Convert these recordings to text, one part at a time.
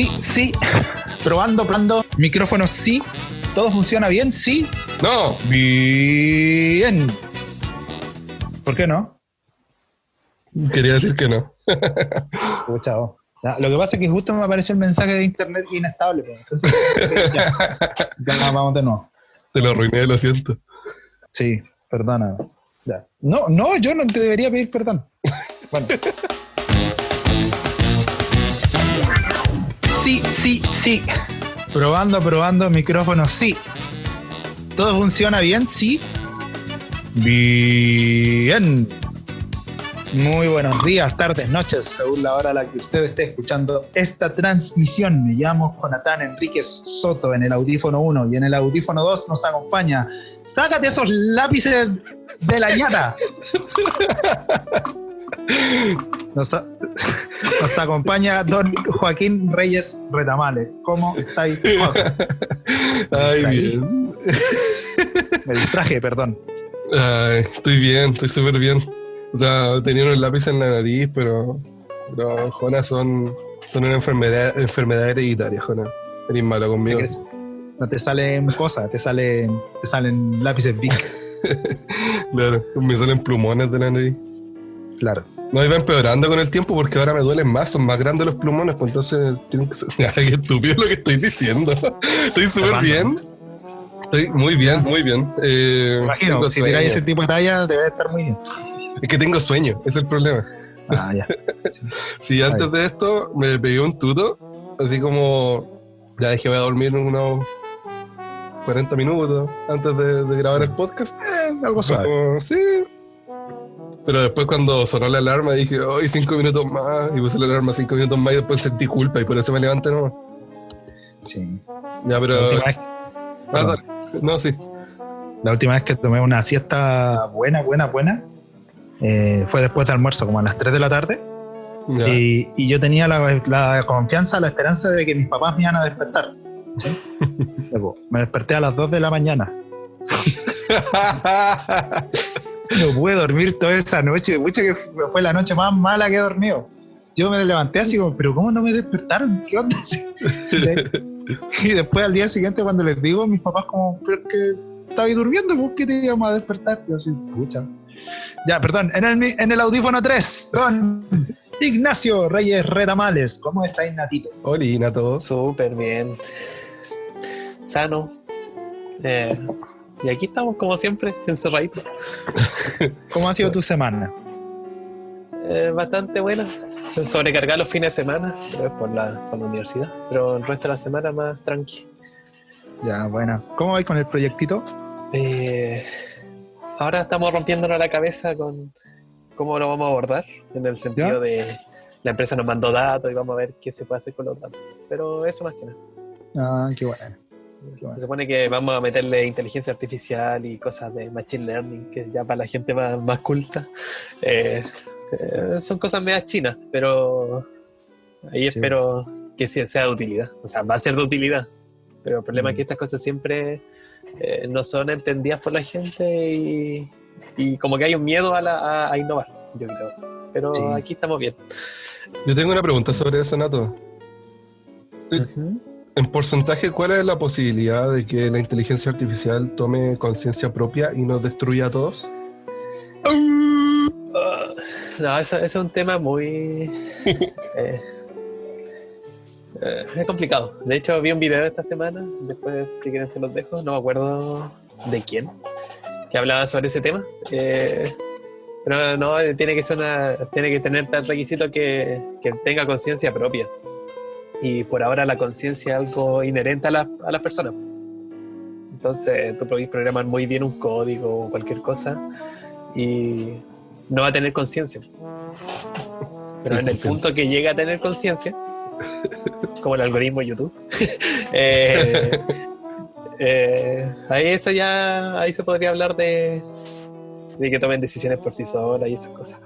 Sí. Probando. Micrófonos, sí. ¿Todo funciona bien? Sí. No. Bien. ¿Por qué no? Quería decir que no. Chao. Lo que pasa es que justo me apareció el mensaje de internet inestable. Pues. Entonces, ya vamos de nuevo. Te lo arruiné, lo siento. Sí, perdona. Ya. No, yo no te debería pedir perdón. Bueno. Sí. Probando, micrófono, sí. ¿Todo funciona bien? Sí. Bien. Muy buenos días, tardes, noches, según la hora a la que usted esté escuchando esta transmisión. Me llamo Jonathan Enríquez Soto en el audífono 1 y en el audífono 2 nos acompaña. ¡Sácate esos lápices de la ñata! Nos acompaña don Joaquín Reyes Retamales. ¿Cómo estáis, Joaquín? Ay, bien. Me distraje, perdón. Ay, estoy bien, estoy súper bien. O sea, tenía unos lápices en la nariz, pero Jonas, son una enfermedad hereditaria, Jonas. Eres malo conmigo. No te salen cosas, te salen lápices big. Claro, me salen plumones de la nariz. Claro. No, iba empeorando con el tiempo porque ahora me duelen más, son más grandes los plumones, pues entonces tienen que ser... Qué estúpido lo que estoy diciendo. Estoy súper bien. Estoy muy bien. Imagino, si tiráis ese tipo de talla, debe estar muy bien. Es que tengo sueño, ese es el problema. Ah, ya. Sí, antes de esto me pegué un tuto, así como ya dije voy a dormir unos 40 minutos antes de grabar el podcast. Algo suave. Como, sí. Pero después cuando sonó la alarma dije, hoy 5 minutos más, y puse la alarma 5 minutos más y después sentí culpa y por eso me levanté nomás. Sí. Ya, pero... No, sí. La última vez que tomé una siesta buena, fue después de almuerzo, como a las 3 de la tarde. Y yo tenía la confianza, la esperanza de que mis papás me iban a despertar. ¿Sí? Me desperté a las 2 de la mañana. No pude dormir toda esa noche, mucho que fue la noche más mala que he dormido. Yo me levanté así como, pero ¿cómo no me despertaron? ¿Qué onda? Y después al día siguiente cuando les digo, mis papás como, pero que estabas durmiendo, ¿por qué te íbamos a despertar? Yo así, pucha. Ya, perdón, en el audífono 3, don Ignacio Reyes Retamales. ¿Cómo está, Ignatito? Hola, Ignato. Súper bien. Sano. Y aquí estamos, como siempre, encerraditos. ¿Cómo ha sido tu semana? Bastante buena. Sobrecargar los fines de semana, pero es por la universidad. Pero el resto de la semana más tranqui. Ya, buena. ¿Cómo vais con el proyectito? Ahora estamos rompiéndonos la cabeza con cómo lo vamos a abordar, en el sentido de la empresa nos mandó datos y vamos a ver qué se puede hacer con los datos. Pero eso más que nada. Ah, qué bueno. Se supone que vamos a meterle inteligencia artificial y cosas de machine learning, que ya para la gente más culta. Son cosas medias chinas, pero ahí espero que sea de utilidad. O sea, va a ser de utilidad. Pero el problema es que estas cosas siempre no son entendidas por la gente y como que hay un miedo a innovar, yo creo. Pero aquí estamos bien. Yo tengo una pregunta sobre eso, Nato. Uh-huh. En porcentaje, ¿cuál es la posibilidad de que la inteligencia artificial tome conciencia propia y nos destruya a todos? No, eso es un tema muy... es complicado. De hecho, vi un video esta semana, después si quieren se los dejo, no me acuerdo de quién, que hablaba sobre ese tema. Pero no, tiene que tener tal requisito que tenga conciencia propia. Y por ahora la conciencia es algo inherente a las personas. Entonces tú podés programar muy bien un código o cualquier cosa y no va a tener conciencia. Pero en el punto que llega a tener conciencia, como el algoritmo de YouTube, ahí se podría hablar de que tomen decisiones por sí solas y esas cosas.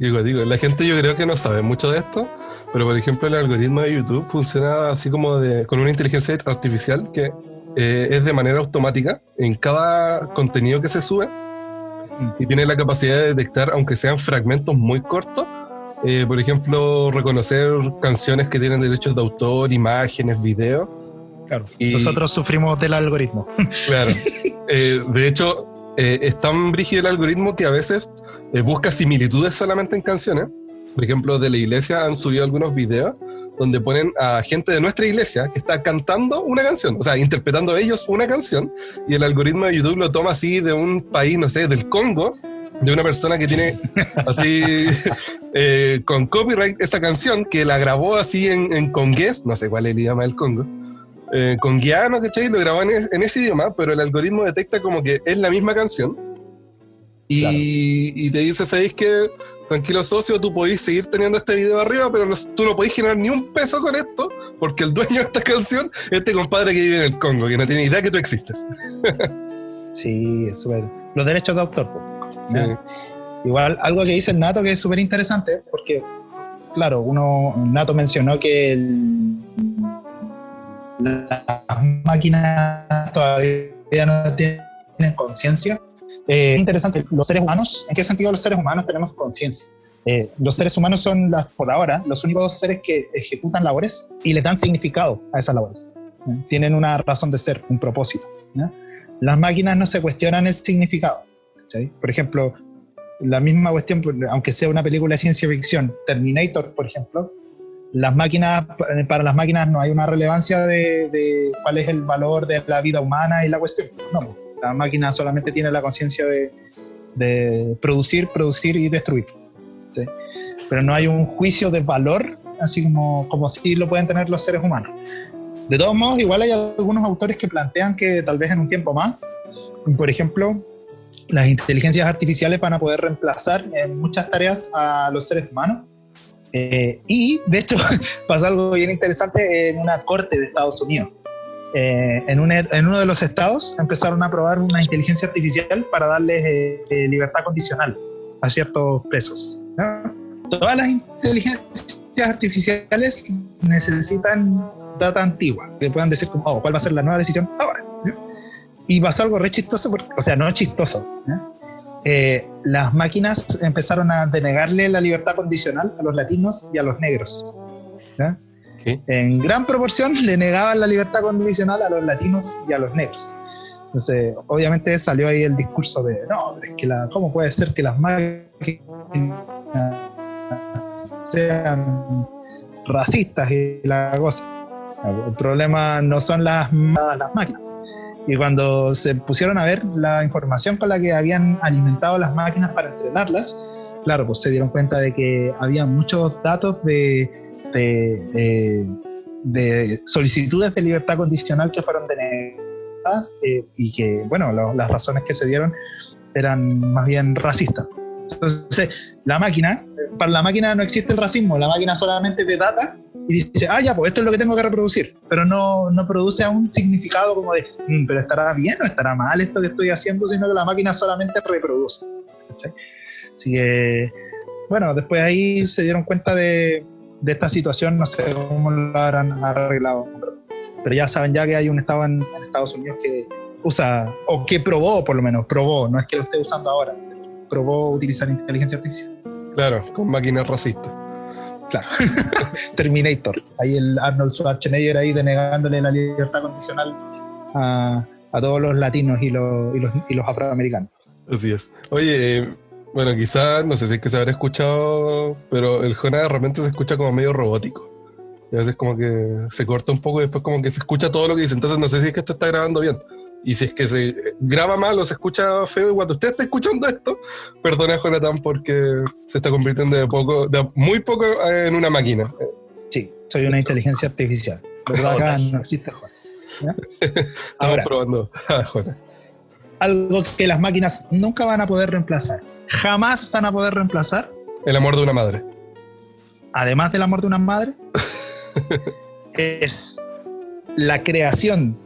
Digo, la gente yo creo que no sabe mucho de esto, pero por ejemplo el algoritmo de YouTube funciona así como con una inteligencia artificial que es de manera automática en cada contenido que se sube y tiene la capacidad de detectar, aunque sean fragmentos muy cortos, por ejemplo, reconocer canciones que tienen derechos de autor, imágenes, videos. Claro, nosotros sufrimos del algoritmo. Claro. De hecho, es tan brígido el algoritmo que a veces busca similitudes solamente en canciones. Por ejemplo, de la iglesia han subido algunos videos donde ponen a gente de nuestra iglesia que está cantando una canción, o sea, interpretando ellos una canción, y el algoritmo de YouTube lo toma así de un país, no sé, del Congo, de una persona que tiene así con copyright esa canción, que la grabó así en congués, no sé cuál es el idioma del Congo, conguiano, ¿cachai? Lo grabó en ese idioma, pero el algoritmo detecta como que es la misma canción y, claro, y te dice, ¿sabéis que tranquilo socio, tú podéis seguir teniendo este video arriba, pero tú no podéis generar ni un peso con esto, porque el dueño de esta canción es este compadre que vive en el Congo, que no tiene idea que tú existes? Sí, es súper. Los derechos de autor, sí. Igual, algo que dice el Nato que es súper interesante, porque, claro, Nato mencionó que las máquinas todavía no tienen conciencia. Interesante, los seres humanos, ¿en qué sentido los seres humanos tenemos conciencia? Los seres humanos son, por ahora, los únicos seres que ejecutan labores y le dan significado a esas labores. Tienen una razón de ser, un propósito. Las máquinas no se cuestionan el significado. ¿Sí? Por ejemplo, la misma cuestión, aunque sea una película de ciencia ficción, Terminator, por ejemplo, para las máquinas no hay una relevancia de cuál es el valor de la vida humana y la cuestión. No, la máquina solamente tiene la conciencia de producir y destruir. ¿Sí? Pero no hay un juicio de valor, así como sí lo pueden tener los seres humanos. De todos modos, igual hay algunos autores que plantean que tal vez en un tiempo más, por ejemplo, las inteligencias artificiales van a poder reemplazar en muchas tareas a los seres humanos. Y, de hecho, pasó algo bien interesante en una corte de Estados Unidos. En uno de los estados empezaron a probar una inteligencia artificial para darles libertad condicional a ciertos presos, ¿no? Todas las inteligencias artificiales necesitan data antigua, que puedan decir como, ¿cuál va a ser la nueva decisión ahora? ¿No? Y pasó algo re chistoso, o sea, no chistoso, ¿no? Las máquinas empezaron a denegarle la libertad condicional a los latinos y a los negros, ¿no? ¿Sí? En gran proporción le negaban la libertad condicional a los latinos y a los negros. Entonces, obviamente salió ahí el discurso de, no, es que ¿cómo puede ser que las máquinas sean racistas y la cosa? El problema no son las máquinas. Y cuando se pusieron a ver la información con la que habían alimentado las máquinas para entrenarlas, claro, pues se dieron cuenta de que había muchos datos de solicitudes de libertad condicional que fueron denegadas y que, bueno, las razones que se dieron eran más bien racistas. Entonces, para la máquina no existe el racismo, la máquina solamente ve data y dice, ya, pues esto es lo que tengo que reproducir, pero no produce un significado como de, pero estará bien o estará mal esto que estoy haciendo, sino que la máquina solamente reproduce. ¿Sí? Así que, bueno, después ahí se dieron cuenta de esta situación, no sé cómo lo habrán arreglado, pero ya saben ya que hay un estado en Estados Unidos que usa, o que probó, por lo menos, no es que lo esté usando ahora, probó utilizar inteligencia artificial. Claro, con máquinas racistas. Claro. Terminator, ahí el Arnold Schwarzenegger ahí denegándole la libertad condicional a todos los latinos y los afroamericanos. Así es. Oye, bueno, quizás, no sé si es que se habrá escuchado, pero el Jonas de repente se escucha como medio robótico. Y a veces como que se corta un poco y después como que se escucha todo lo que dice. Entonces no sé si es que esto está grabando bien. Y si es que se graba mal o se escucha feo, y cuando usted está escuchando esto, perdone a Jonathan porque se está convirtiendo de muy poco en una máquina. Sí, soy una inteligencia artificial. ¿Verdad? Acá no existe Jonathan. Estamos probando a Jonathan. Algo que las máquinas nunca van a poder reemplazar. Jamás van a poder reemplazar. El amor de una madre. Además del amor de una madre, es la creación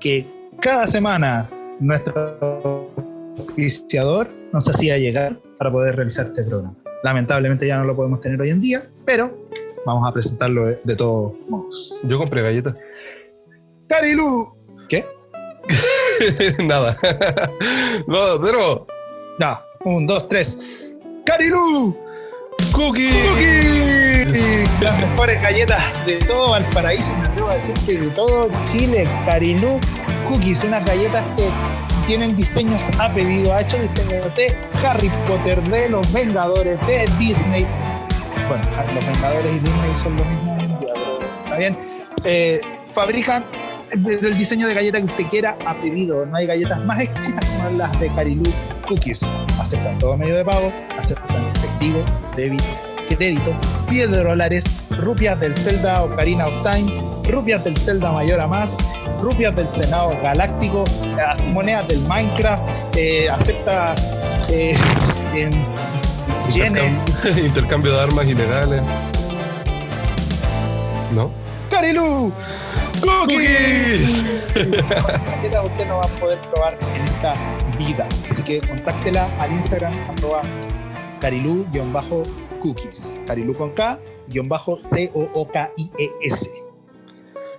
que cada semana nuestro auspiciador nos hacía llegar para poder realizar este programa. Lamentablemente ya no lo podemos tener hoy en día, pero vamos a presentarlo de todos modos. Yo compré galletas. ¡Carilu! ¿Qué? Nada. No, pero... Ya, 1, 2, 3. ¡Carilu! ¡Cookies! Las mejores galletas de todo Valparaíso, me atrevo a decir que de todo Chile. Carilú Cookies, unas galletas que tienen diseños a pedido. Ha hecho diseños de Harry Potter, de los Vengadores, de Disney. Bueno, los Vengadores y Disney son lo mismo hoy en día, pero está bien. Fabrican el diseño de galleta que usted quiera a pedido. No hay galletas más exquisitas como las de Carilú Cookies. Aceptan todo medio de pago, aceptan efectivo, débito, crédito, $10, rupias del Zelda Ocarina of Time, rupias del Zelda Mayor a Más, rupias del Senado Galáctico, monedas del Minecraft, acepta yenes. Intercambio de armas ilegales. ¿No? ¡Carilú ¡Cookies! Galleta usted no va a poder probar en esta vida. Así que contáctela al Instagram @Carilú_cookies. Carilú con K _COOKIES.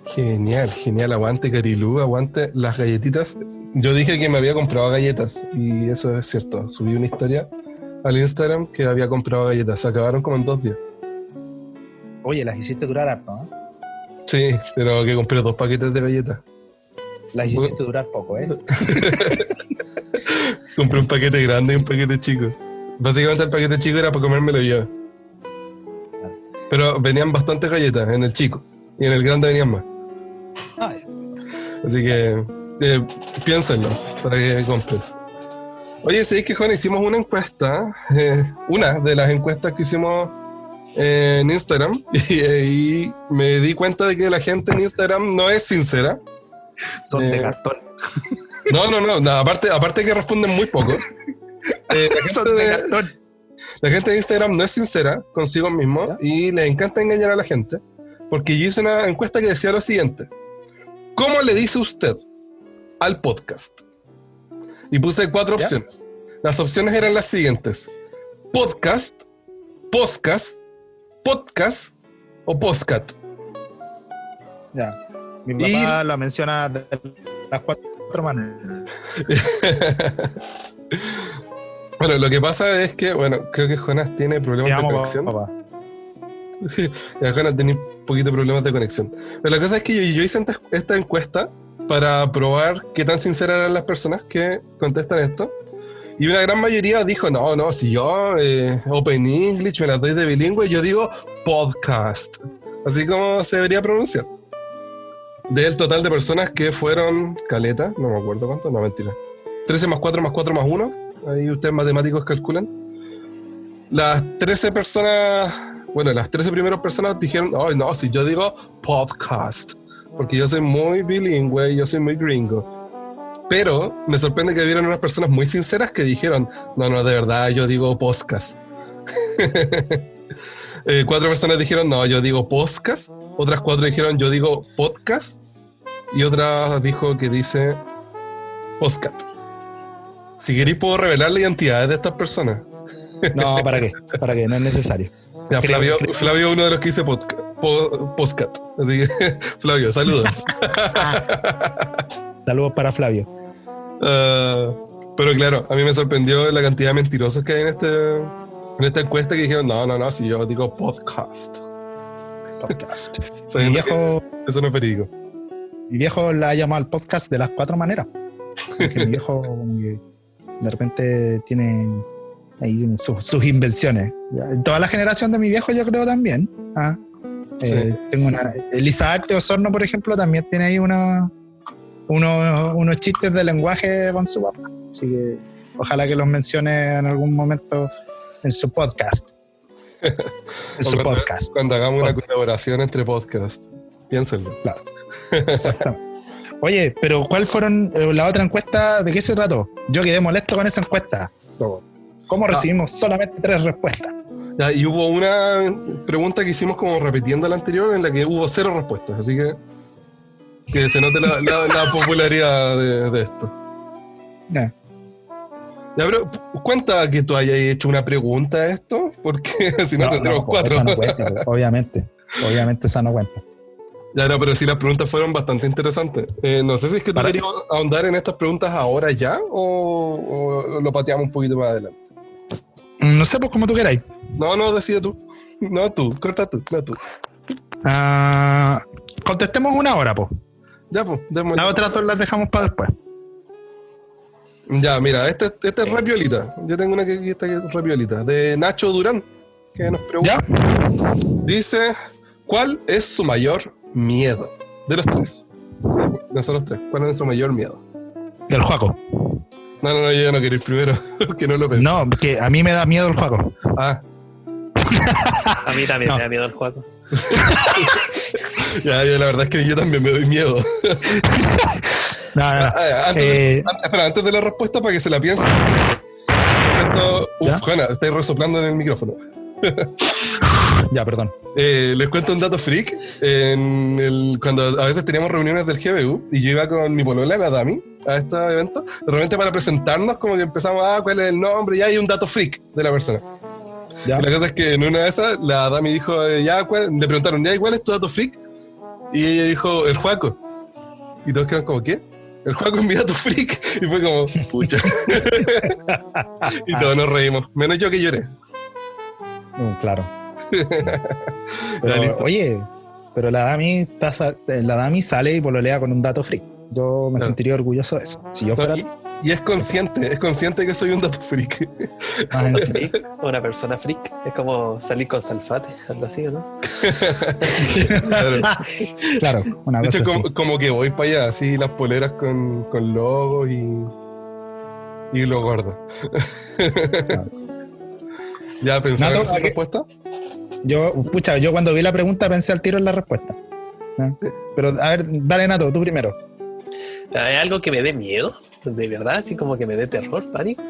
Genial, genial. Aguante Carilú, aguante las galletitas. Yo dije que me había comprado galletas y eso es cierto. Subí una historia al Instagram que había comprado galletas. Se acabaron como en 2 días. Oye, las hiciste durar harto, ¿no? Sí, pero que compré 2 paquetes de galletas. Las hiciste durar poco, ¿eh? Compré un paquete grande y un paquete chico. Básicamente el paquete chico era para comérmelo yo. Pero venían bastantes galletas en el chico. Y en el grande venían más. Ay. Así que piénsenlo para que compren. Oye, ¿sabéis que, Juan? Hicimos una encuesta. Una de las encuestas que hicimos en Instagram. Y me di cuenta de que la gente en Instagram no es sincera. Son de cartón. No. Aparte que responden muy poco. La gente de Instagram no es sincera consigo mismo. ¿Ya? Y les encanta engañar a la gente. Porque yo hice una encuesta que decía lo siguiente: ¿cómo le dice usted al podcast? Y puse 4 opciones. Las opciones eran las siguientes: podcast, podcast, podcast o postcat. Ya. Mi papá la menciona de las 4 maneras. Bueno, lo que pasa es que, creo que Jonas tiene problemas de conexión. Papá. Jonas tiene un poquito de problemas de conexión. Pero la cosa es que yo hice esta encuesta para probar qué tan sinceras eran las personas que contestan esto. Y una gran mayoría dijo, no, si yo Open English me las doy de bilingüe, yo digo podcast. Así como se debería pronunciar. Del total de personas que fueron caleta, no me acuerdo cuánto, no, mentira. 13 más 4 más 4 más 1. Ahí ustedes matemáticos calculan. Las 13 primeras personas dijeron, no, si yo digo podcast, porque yo soy muy bilingüe, yo soy muy gringo. Pero me sorprende que hubieran unas personas muy sinceras que dijeron, no, de verdad, yo digo podcast. 4 personas dijeron, no, yo digo podcast. Otras 4 dijeron, yo digo podcast. Y otra dijo que dice postcat. Si queréis puedo revelar la identidad de estas personas. No, ¿para qué? No es necesario. Ya, Flavio es uno de los que dice postcat. Así que, Flavio, saludos. Saludos para Flavio. Pero claro, a mí me sorprendió la cantidad de mentirosos que hay en esta encuesta que dijeron, no, si yo digo podcast. Mi viejo, eso no es periódico. Mi viejo la ha llamado al podcast de las 4 maneras. Porque mi viejo de repente tiene ahí sus invenciones. En toda la generación de mi viejo yo creo también. Sí. Tengo el Isaac de Osorno, por ejemplo, también tiene ahí unos chistes de lenguaje con su papá. Así que ojalá que los mencione en algún momento en su podcast. Cuando hagamos una colaboración entre podcasts. Piénsenlo. Claro. Exactamente. Oye, pero ¿cuál fueron la otra encuesta? ¿De qué se trató? Yo quedé molesto con esa encuesta. ¿Cómo recibimos solamente 3 respuestas? Ya, y hubo una pregunta que hicimos como repitiendo la anterior en la que hubo 0 respuestas, así que se note la popularidad de esto. Ya, pero cuenta que tú hayas hecho una pregunta a esto, porque si no tendremos 4. Esa no cuenta, obviamente esa no cuenta. Ya no, pero sí las preguntas fueron bastante interesantes. No sé si es que tú querías ahondar en estas preguntas ahora ya o lo pateamos un poquito más adelante. No sé, pues como tú queráis. No, decide tú. No tú, corta tú, no tú. Contestemos una hora, po. Ya, pues, démosle. Las otras dos las dejamos para después. Ya, mira, esta es re piolita. Yo tengo una que está re piolita. De Nacho Durán, que nos pregunta. ¿Ya? Dice, ¿cuál es su mayor miedo? De los tres. Sí, de nosotros tres. ¿Cuál es nuestro mayor miedo? Del Juaco. No, yo no quiero ir primero, que no lo pensé. No, porque a mí me da miedo el Juaco. Ah, A mí también No. me da miedo el juego. ya, la verdad es que yo también me doy miedo. No. Antes de la respuesta, para que se la piensen. ¿Ya? Juana, estáis resoplando en el micrófono. Ya, perdón. Les cuento un dato freak. Cuando a veces teníamos reuniones del GBU y yo iba con mi polola, la Dami, a este evento, de repente para presentarnos, como que empezamos, cuál es el nombre, ya hay un dato freak de la persona. ¿Ya? Y la cosa es que en una de esas, la Dami dijo, le preguntaron, ¿y cuál es tu dato freak? Y ella dijo, el Juaco. Y todos quedaron como, ¿qué? El Juaco es mi dato freak. Y fue como, pucha. Y todos nos reímos, menos yo que lloré. Claro. Ya, Pero, listo. oye, pero la Dami sale y pololea con un dato freak. Yo me Claro. sentiría orgulloso de eso. Si yo fuera... Y es consciente que soy un dato freak. Ah, no sé. Freak, una persona freak. Es como salir con Salfate, algo así, ¿no? Claro. Claro, una De cosa hecho, así. como que voy para allá, así las poleras con logos y lo gordo. ¿Ya pensaron Nato, esa ¿a qué? respuesta? Yo cuando vi la pregunta pensé al tiro en la respuesta. ¿No? Pero, a ver, dale, Nato, tú primero. ¿Hay algo que me dé miedo? ¿De verdad? Así como que me dé terror, pánico.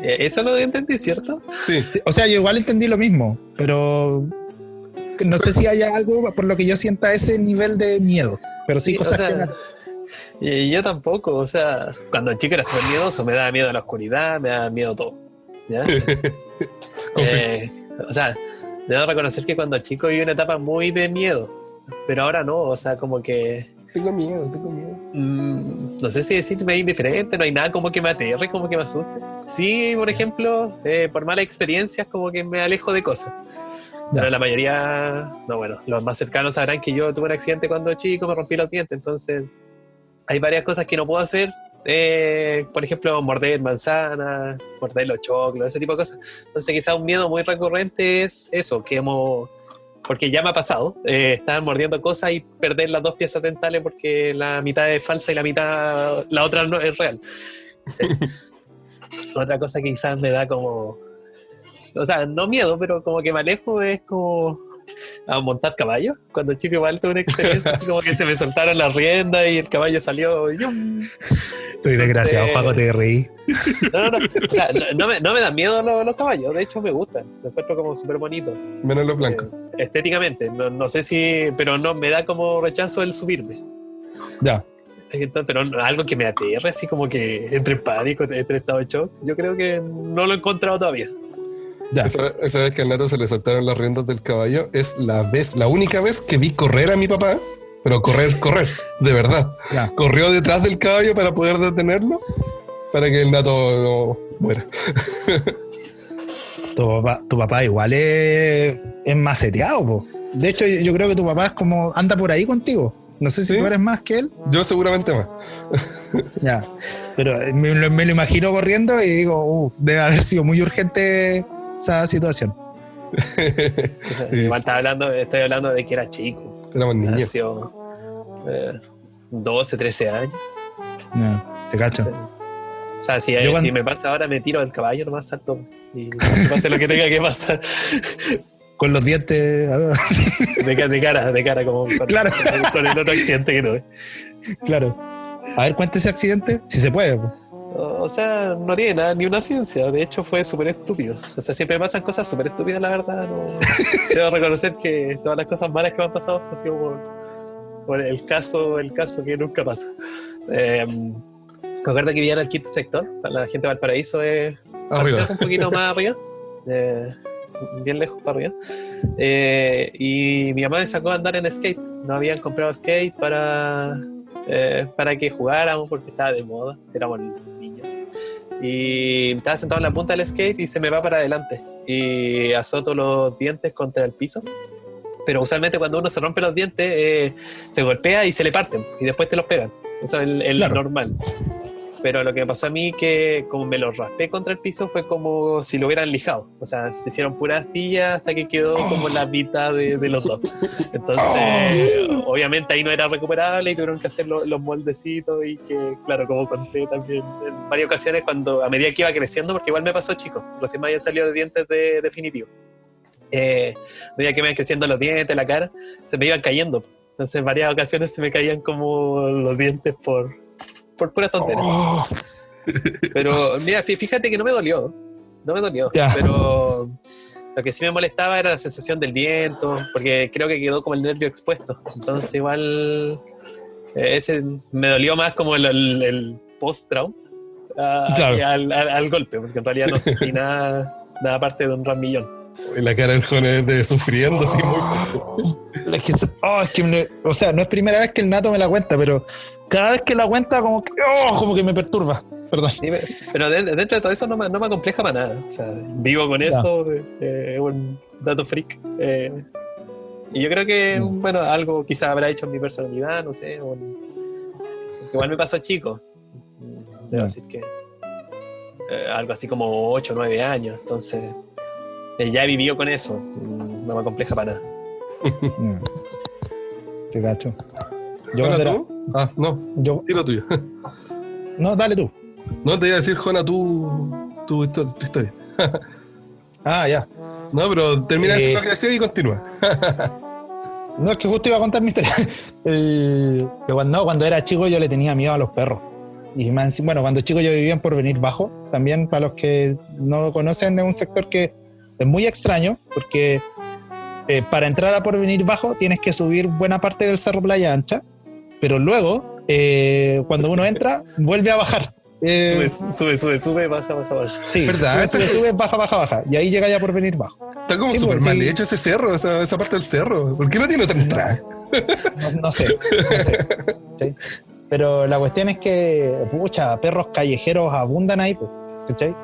Eso lo entendí, ¿cierto? Sí. O sea, yo igual entendí lo mismo, pero no sé si haya algo por lo que yo sienta ese nivel de miedo. Pero sí, Sí, cosas o sea, que... Y yo tampoco, o sea, cuando chico era súper miedoso, me daba miedo la oscuridad, me daba miedo todo. ¿Ya? O sea, debo reconocer que cuando chico viví una etapa muy de miedo, pero ahora no, o sea, como que Tengo miedo. no sé si decirme indiferente, no hay nada como que me aterre, como que me asuste. Sí, por ejemplo, por malas experiencias, como que me alejo de cosas. Ya. Pero la mayoría, no, bueno, los más cercanos sabrán que yo tuve un accidente cuando chico, me rompí los dientes, entonces hay varias cosas que no puedo hacer. Por ejemplo, morder manzanas, morder los choclos, ese tipo de cosas. Entonces, quizás un miedo muy recurrente es eso, porque ya me ha pasado, estar mordiendo cosas y perder las dos piezas dentales porque la mitad es falsa y la otra no es real. Sí. Otra cosa que quizás me da como, o sea, no miedo, pero como que me alejo es como a montar caballo. Cuando chico igual tuve una experiencia así como que se me soltaron las riendas y el caballo salió. ¡Yum! Estoy desgraciado, Paco, te reí. No. O sea, no me dan miedo los caballos, de hecho me gustan. Los encuentro como súper bonitos. Menos los blancos. Estéticamente, no sé si, pero no me da como rechazo el subirme. Ya. Entonces, pero algo que me aterre, así como que entre en pánico, entre estado de shock, yo creo que no lo he encontrado todavía. Ya. Esa vez que al Nato se le saltaron las riendas del caballo es la única vez que vi correr a mi papá, pero correr, de verdad. Ya. Corrió detrás del caballo para poder detenerlo, para que el Nato no muera. Tu papá igual es maceteado, po. De hecho, yo creo que tu papá es como anda por ahí contigo. No sé si ¿Sí? tú eres más que él. Yo seguramente más. Ya. Pero me lo imagino corriendo y digo, debe haber sido muy urgente esa situación. Sí. Igual estoy hablando de que era chico. Éramos Ha niños. sido 12, 13 años. Ya, te cacho. O sea, si Yo me pasa ahora, me tiro del caballo, nomás salto y que pase lo que tenga que pasar. Con los dientes. De cara, como Claro. con el otro accidente que tuve. Claro. A ver, cuenta ese accidente, si se puede. Po. O sea, no tiene nada, ni una ciencia. De hecho, fue súper estúpido. O sea, siempre me pasan cosas súper estúpidas, la verdad. No, debo reconocer que todas las cosas malas que me han pasado han sido por el caso que nunca pasa. Recuerdo que vivía en el quinto sector. Para la gente de Valparaíso es Arriba. un poquito más arriba. Bien lejos para arriba. Y mi mamá me sacó a andar en skate. No habían comprado skate para que jugáramos porque estaba de moda. Éramos niños. Y estaba sentado en la punta del skate y se me va para adelante. y azoto los dientes contra el piso. Pero usualmente cuando uno se rompe los dientes, se golpea y se le parten, y después te los pegan. Eso es el Claro. normal. Pero lo que me pasó a mí, que como me los raspé contra el piso, fue como si lo hubieran lijado. O sea, se hicieron puras astillas hasta que quedó como la mitad de los dos. Entonces, obviamente ahí no era recuperable y tuvieron que hacer los moldecitos. Y que, claro, como conté también en varias ocasiones, cuando a medida que iba creciendo, porque igual me pasó chico, recién me habían salido los dientes definitivos. A medida que me iban creciendo los dientes, la cara, se me iban cayendo. Entonces, en varias ocasiones se me caían como los dientes por puras tonterías. Oh, Pero mira, fíjate que no me dolió. No me dolió. Ya. Pero lo que sí me molestaba era la sensación del viento, porque creo que quedó como el nervio expuesto. Entonces igual ese me dolió más como el post-trauma Claro. que al golpe, porque en realidad no sentí nada aparte de un ramillón. Y la cara del joven de sufriendo así muy fuerte. Es que, o sea, no es primera vez que el Nato me la cuenta, pero cada vez que la cuenta como que me perturba. Perdón. Sí, pero dentro de todo eso no me acompleja para nada. O sea, vivo con eso, un dato freak. Y yo creo que, bueno, algo quizás habrá hecho en mi personalidad, no sé. Porque igual me pasó chico. Debo decir que algo así como 8 o 9 años. Entonces, ya he vivido con eso. No me acompleja para nada. Te cacho. Yo ¿Jona, cuando era. tú? Ah, no, Yo, dilo tuyo. no, dale tú. No, te iba a decir, Jona, tu historia. Ah, ya. No, pero termina de decir lo que decía y continúa. No, es que justo iba a contar mi historia. Cuando era chico yo le tenía miedo a los perros. Y bueno, cuando chico yo vivía en Porvenir Bajo. También, para los que no conocen, es un sector que es muy extraño, porque para entrar a Porvenir Bajo tienes que subir buena parte del Cerro Playa Ancha, pero luego, cuando uno entra, vuelve a bajar. Sube, baja. Sí, ¿Verdad? sube, baja. Y ahí llega ya Porvenir Bajo. Está como Sí, súper pues, mal sí. hecho ese cerro, esa parte del cerro. ¿Por qué no tiene otra entrada? No sé. ¿Cachai? Pero la cuestión es que, pucha, perros callejeros abundan ahí, pues, ¿cachai?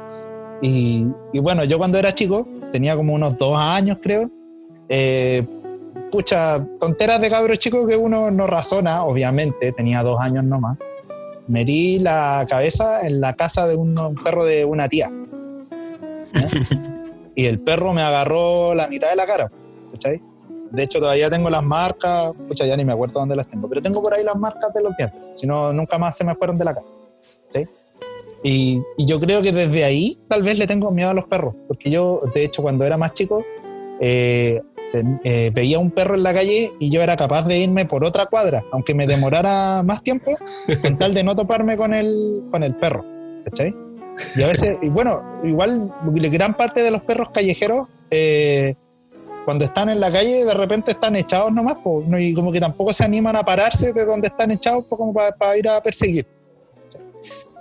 Y bueno, yo cuando era chico, tenía como unos 2 años, creo. Pucha, tonteras de cabro chico que uno no razona, obviamente, tenía 2 años nomás. Me herí la cabeza en la casa de un perro de una tía. Y el perro me agarró la mitad de la cara, ¿cachai? De hecho, todavía tengo las marcas, pucha, ya ni me acuerdo dónde las tengo, pero tengo por ahí las marcas de los dientes, si no, nunca más se me fueron de la cara, ¿sí? Y yo creo que desde ahí tal vez le tengo miedo a los perros, porque yo, de hecho, cuando era más chico, veía un perro en la calle y yo era capaz de irme por otra cuadra, aunque me demorara más tiempo, con tal de no toparme con el perro, ¿cachai? Y a veces, y bueno, igual gran parte de los perros callejeros, cuando están en la calle, de repente están echados nomás, pues, ¿no? Y como que tampoco se animan a pararse de donde están echados, pues, como para ir a perseguir.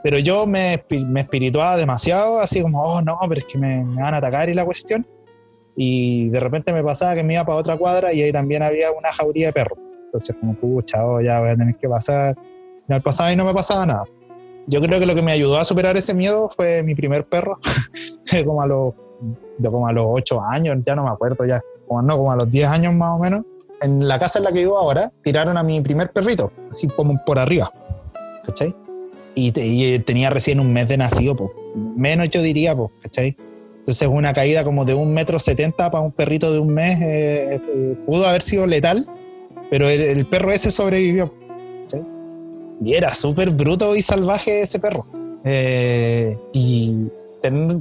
Pero yo me espirituaba demasiado, así como, oh no, pero es que me van a atacar y la cuestión. Y de repente me pasaba que me iba para otra cuadra y ahí también había una jauría de perros. Entonces, como, pucha, ya voy a tener que pasar. Me pasaba y no me pasaba nada. Yo creo que lo que me ayudó a superar ese miedo fue mi primer perro, que como a los 8 años, ya no me acuerdo ya, como a los 10 años más o menos, en la casa en la que vivo ahora, tiraron a mi primer perrito, así como por arriba, ¿cachai? Y tenía recién un mes de nacido, pues, menos yo diría, pues, ¿cachai? Entonces una caída como de 1,70 m para un perrito de un mes pudo haber sido letal, pero el perro ese sobrevivió, ¿cachai? Y era súper bruto y salvaje ese perro. Y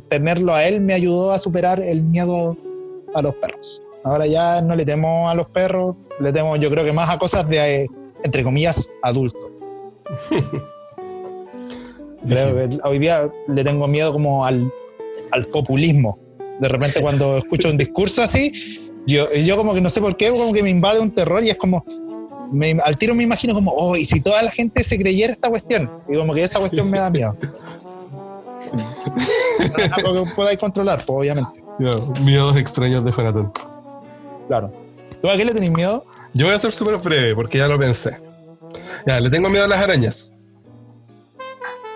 tenerlo a él me ayudó a superar el miedo a los perros. Ahora ya no le temo a los perros, le temo yo creo que más a cosas de, entre comillas, adultos. Creo que hoy día le tengo miedo como al populismo. De repente cuando escucho un discurso así, yo como que no sé por qué, como que me invade un terror y es como, al tiro me imagino como, oh, y si toda la gente se creyera esta cuestión, y como que esa cuestión me da miedo. No es algo que podáis controlar, pues, obviamente. Ya, miedos extraños de Jonathan. Claro. ¿Tú a qué le tenés miedo? Yo voy a ser súper breve porque ya lo pensé. Ya, le tengo miedo a las arañas.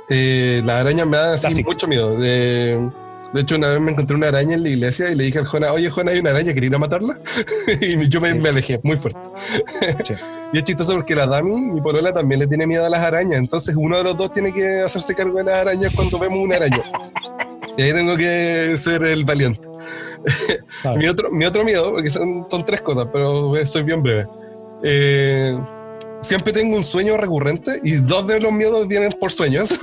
Las arañas me dan así Clásico. mucho miedo. De hecho, una vez me encontré una araña en la iglesia y le dije al Jona, oye, Jona, hay una araña, ¿quería ir a matarla? Y yo me alejé, muy fuerte. Sí. Y es chistoso porque la Dami, mi polola, también le tiene miedo a las arañas. Entonces uno de los dos tiene que hacerse cargo de las arañas cuando vemos una araña. Y ahí tengo que ser el valiente. Claro. Mi otro miedo, porque son 3 cosas, pero soy bien breve. Siempre tengo un sueño recurrente y 2 de los miedos vienen por sueños.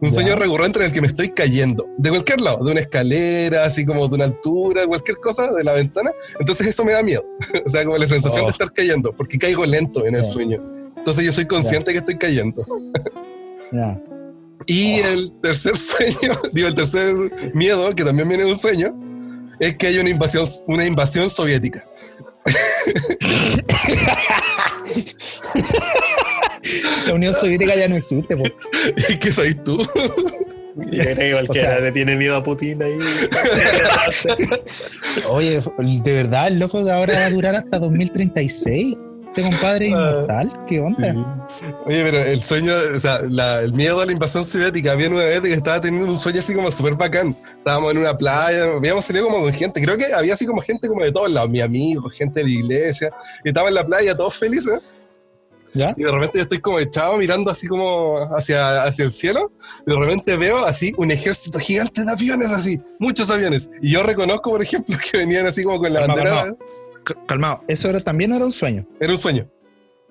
Un sueño recurrente en el que me estoy cayendo de cualquier lado, de una escalera, así como de una altura, cualquier cosa, de la ventana. Entonces eso me da miedo. O sea, como la sensación de estar cayendo, porque caigo lento en el sueño. Entonces yo soy consciente que estoy cayendo. Y el tercer sueño, el tercer miedo, que también viene de un sueño, es que hay una invasión soviética. La Unión Soviética ya no existe, po. ¿Y qué sabes tú? Yo creo que cualquiera le tiene miedo a Putin ahí. Oye, de verdad, el loco de ahora va a durar hasta 2036. Ese compadre es inmortal, ¿qué onda? Sí. Oye, pero el sueño, o sea, el miedo a la invasión soviética, había una vez de que estaba teniendo un sueño así como súper bacán. Estábamos en una playa, habíamos salido como con gente, creo que había así como gente como de todos lados, mis amigos, gente de la iglesia, y estaba en la playa todos felices. ¿Ya? Y de repente yo estoy como echado mirando así como hacia el cielo, y de repente veo así un ejército gigante de aviones así, muchos aviones. Y yo reconozco, por ejemplo, que venían así como con la bandera. Calmado, eso también era un sueño. Era un sueño.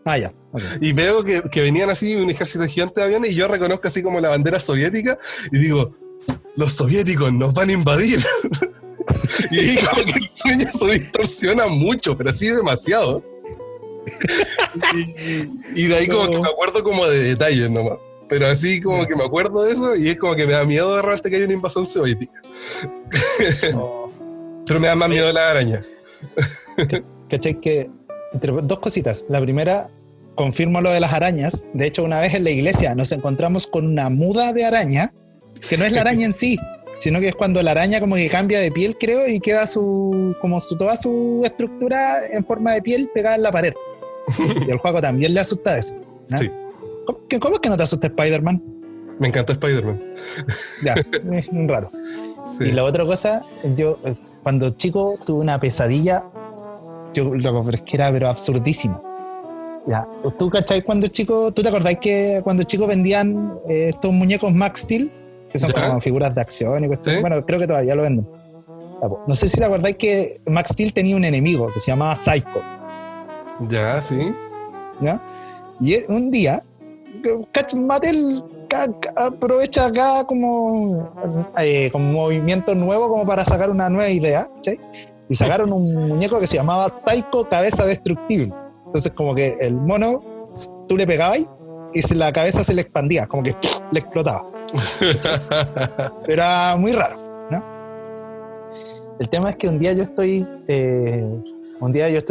Ah, ya. Okay. Y veo que venían así un ejército gigante de aviones y yo reconozco así como la bandera soviética y digo, los soviéticos nos van a invadir. Y ahí como que el sueño se distorsiona mucho, pero así demasiado. Y de ahí como que me acuerdo como de detalles nomás. Pero así como que me acuerdo de eso y es como que me da miedo de repente que haya una invasión soviética. Pero me da más miedo la araña. ¿Cachai? Que entre 2 cositas. La primera, confirmo lo de las arañas. De hecho, una vez en la iglesia nos encontramos con una muda de araña, que no es la araña en sí, sino que es cuando la araña como que cambia de piel, creo, y queda toda su estructura en forma de piel pegada en la pared. Y al juego también le asusta eso, ¿no? Sí. ¿Cómo es que no te asusta Spider-Man? Me encanta Spider-Man. Ya, es raro. Sí. Y la otra cosa, yo cuando chico tuve una pesadilla, pero es que era absurdísimo. Ya, ¿tú cachai cuando chico, tú te acordás que cuando chico vendían estos muñecos Max Steel, que son como figuras de acción y cuestiones? ¿Sí? Bueno, creo que todavía lo venden. No sé si te acordáis que Max Steel tenía un enemigo que se llamaba Psycho. Ya, sí. ¿Ya? Y un día, Mattel aprovecha acá como movimiento nuevo como para sacar una nueva idea, ¿sí? Y sacaron un muñeco que se llamaba Psycho Cabeza Destructible. Entonces como que el mono, tú le pegabas y la cabeza se le expandía, como que le explotaba. Era muy raro, ¿no? El tema es que un día yo estoy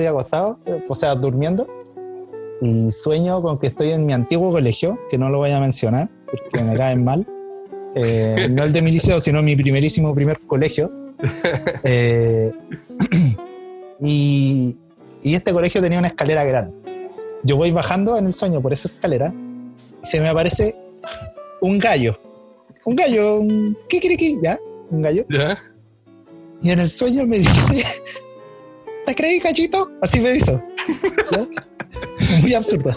acostado, o sea, durmiendo, y sueño con que estoy en mi antiguo colegio, que no lo voy a mencionar porque me caen mal, no el de mi liceo, sino mi primer colegio. Y este colegio tenía una escalera grande. Yo voy bajando en el sueño por esa escalera y se me aparece un gallo, un kikiriki, ¿ya? Un gallo. ¿Ya? Y en el sueño me dice, ¿te creí, gallito? Así me hizo, ¿ya? Muy absurdo.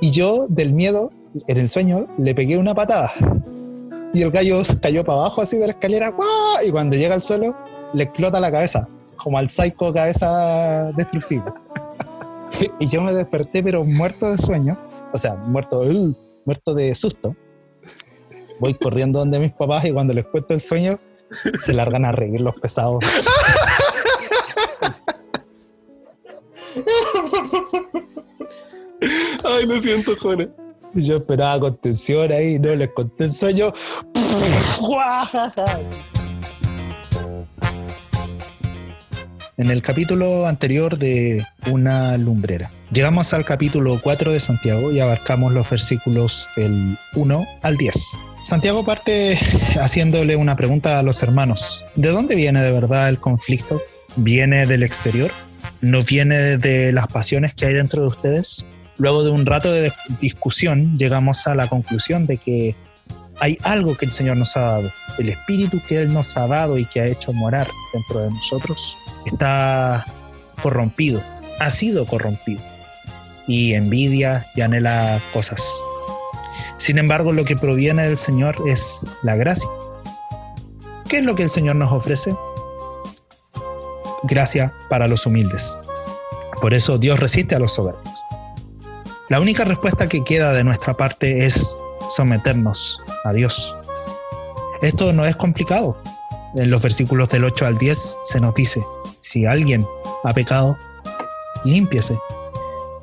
Y yo, del miedo, en el sueño, le pegué una patada. Y el gallo cayó para abajo así de la escalera. ¡Guau! Y cuando llega al suelo, le explota la cabeza. Como al Psycho Cabeza Destructible. Y yo me desperté, pero muerto de sueño. O sea, muerto de susto. Voy corriendo donde mis papás y cuando les cuento el sueño, se largan a reír los pesados. Ay, lo siento, Jona. Yo esperaba contención ahí, no les conté el sueño. En el capítulo anterior de Una lumbrera, llegamos al capítulo 4 de Santiago y abarcamos los versículos del 1 al 10. Santiago parte haciéndole una pregunta a los hermanos. ¿De dónde viene de verdad el conflicto? ¿Viene del exterior? ¿No viene de las pasiones que hay dentro de ustedes? Luego de un rato de discusión, llegamos a la conclusión de que hay algo que el Señor nos ha dado. El Espíritu que Él nos ha dado y que ha hecho morar dentro de nosotros está corrompido, ha sido corrompido, y envidia y anhela cosas. Sin embargo, lo que proviene del Señor es la gracia. ¿Qué es lo que el Señor nos ofrece? Gracia para los humildes. Por eso Dios resiste a los soberbios. La única respuesta que queda de nuestra parte es someternos a Dios. Esto no es complicado. En los versículos del 8 al 10 se nos dice: si alguien ha pecado, límpiese.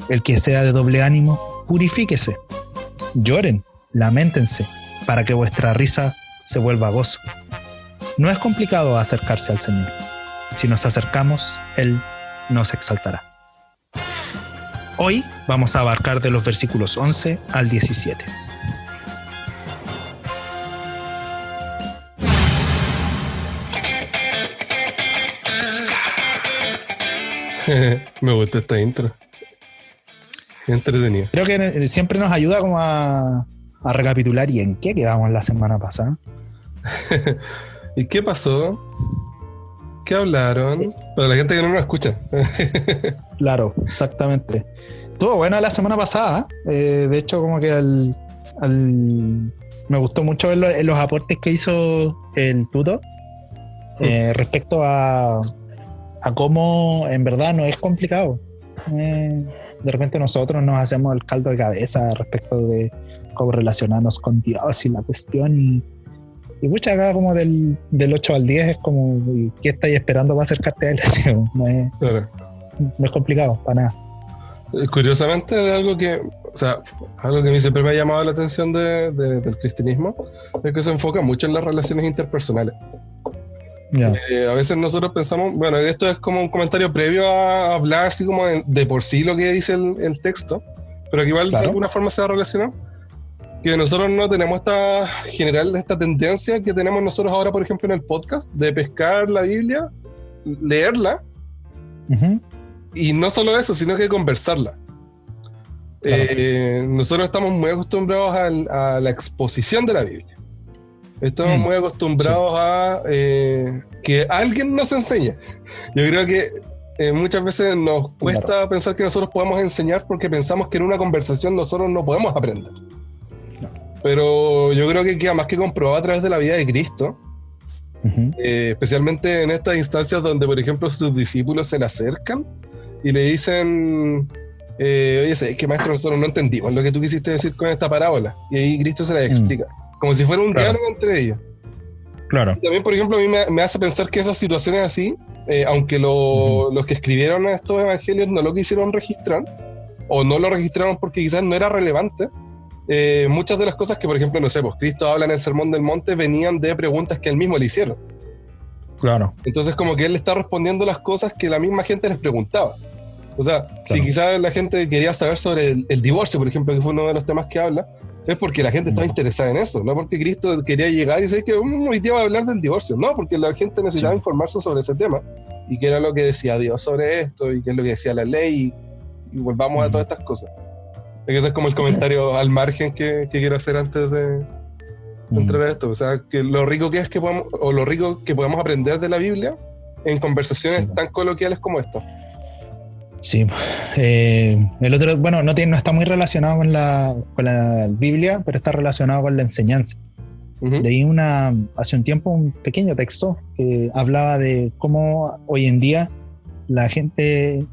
El que sea de doble ánimo, purifíquese. Lloren, lamentense, para que vuestra risa se vuelva gozo. No es complicado acercarse al Señor. Si nos acercamos, Él nos exaltará. Hoy vamos a abarcar de los versículos 11 al 17. Me gusta esta intro. Entretenido. Creo que siempre nos ayuda como a recapitular y en qué quedamos la semana pasada. ¿Y qué pasó? ¿Qué hablaron? Para la gente que no nos escucha. Claro, exactamente. Estuvo buena la semana pasada. De hecho, como que me gustó mucho ver los aportes que hizo el Tuto respecto a cómo en verdad no es complicado. De repente nosotros nos hacemos el caldo de cabeza respecto de cómo relacionarnos con Dios y la cuestión, y mucha acá como del 8 al 10 es como, ¿qué estáis esperando para acercarte a él? Claro. No es complicado, para nada. Curiosamente, algo que a mí siempre me ha llamado la atención del cristianismo es que se enfoca mucho en las relaciones interpersonales. Yeah. A veces nosotros pensamos, bueno, esto es como un comentario previo a hablar así como de por sí lo que dice el texto, pero que igual de alguna forma se va a relacionar, que nosotros no tenemos esta tendencia que tenemos nosotros ahora, por ejemplo, en el podcast, de pescar la Biblia, leerla, y no solo eso, sino que conversarla. Nosotros estamos muy acostumbrados a la exposición de la Biblia. Estamos muy acostumbrados a que alguien nos enseñe. Yo creo que muchas veces nos cuesta pensar que nosotros podemos enseñar porque pensamos que en una conversación nosotros no podemos aprender. Pero yo creo que queda más que comprobado a través de la vida de Cristo, especialmente en estas instancias donde, por ejemplo, sus discípulos se le acercan y le dicen: oye, ¿sabes qué, maestro? Nosotros no entendimos lo que tú quisiste decir con esta parábola. Y ahí Cristo se la explica. Como si fuera un diálogo entre ellos. Claro. Y también, por ejemplo, a mí me hace pensar que esas situaciones así, aunque los que escribieron estos evangelios no lo quisieron registrar, o no lo registraron porque quizás no era relevante, muchas de las cosas que, por ejemplo, no sé, pues Cristo habla en el Sermón del Monte venían de preguntas que él mismo le hicieron. Claro. Entonces, como que él está respondiendo las cosas que la misma gente les preguntaba. O sea, si quizás la gente quería saber sobre el divorcio, por ejemplo, que fue uno de los temas que habla, es porque la gente estaba interesada en eso, no porque Cristo quería llegar y decir que hoy día va a hablar del divorcio, no, porque la gente necesitaba informarse sobre ese tema y qué era lo que decía Dios sobre esto y qué es lo que decía la ley y volvamos a todas estas cosas. Ese es como el comentario al margen que quiero hacer antes de entrar a esto. O sea, que lo rico que es que podemos, o lo rico que podemos aprender de la Biblia en conversaciones tan coloquiales como esta. Sí, el otro, bueno, no está muy relacionado con la Biblia, pero está relacionado con la enseñanza. Leí hace un tiempo un pequeño texto que hablaba de cómo hoy en día la gente,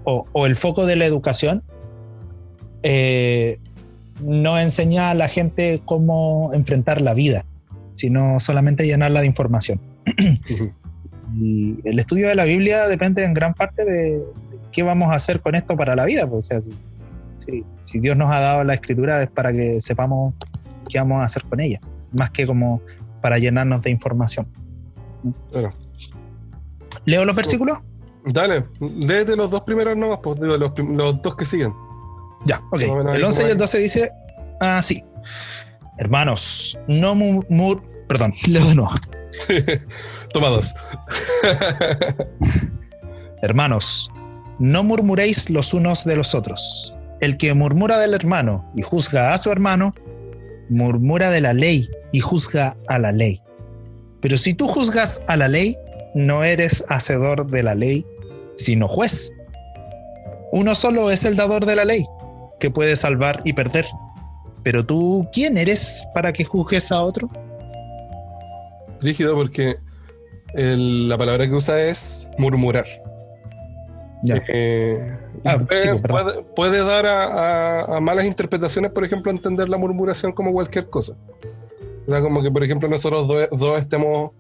o el foco de la educación, no enseña a la gente cómo enfrentar la vida, sino solamente llenarla de información. Y el estudio de la Biblia depende en gran parte de qué vamos a hacer con esto para la vida. Pues, o sea, si Dios nos ha dado la escritura es para que sepamos qué vamos a hacer con ella, más que como para llenarnos de información. Claro. ¿Leo los versículos? Dale, léete los dos primeros nomás, pues, digo, los dos que siguen. Ya, ok. El 11 y el 12 dice así: hermanos, no perdón, leo de nuevo. Toma dos. Hermanos, no murmuréis los unos de los otros. El que murmura del hermano y juzga a su hermano, murmura de la ley y juzga a la ley. Pero si tú juzgas a la ley, no eres hacedor de la ley, sino juez. Uno solo es el dador de la ley, que puede salvar y perder. Pero tú, ¿quién eres para que juzgues a otro? Rígido, porque la palabra que usa es murmurar. Ya. Puede dar a malas interpretaciones, por ejemplo, entender la murmuración como cualquier cosa. O sea, como que, por ejemplo, nosotros dos estemos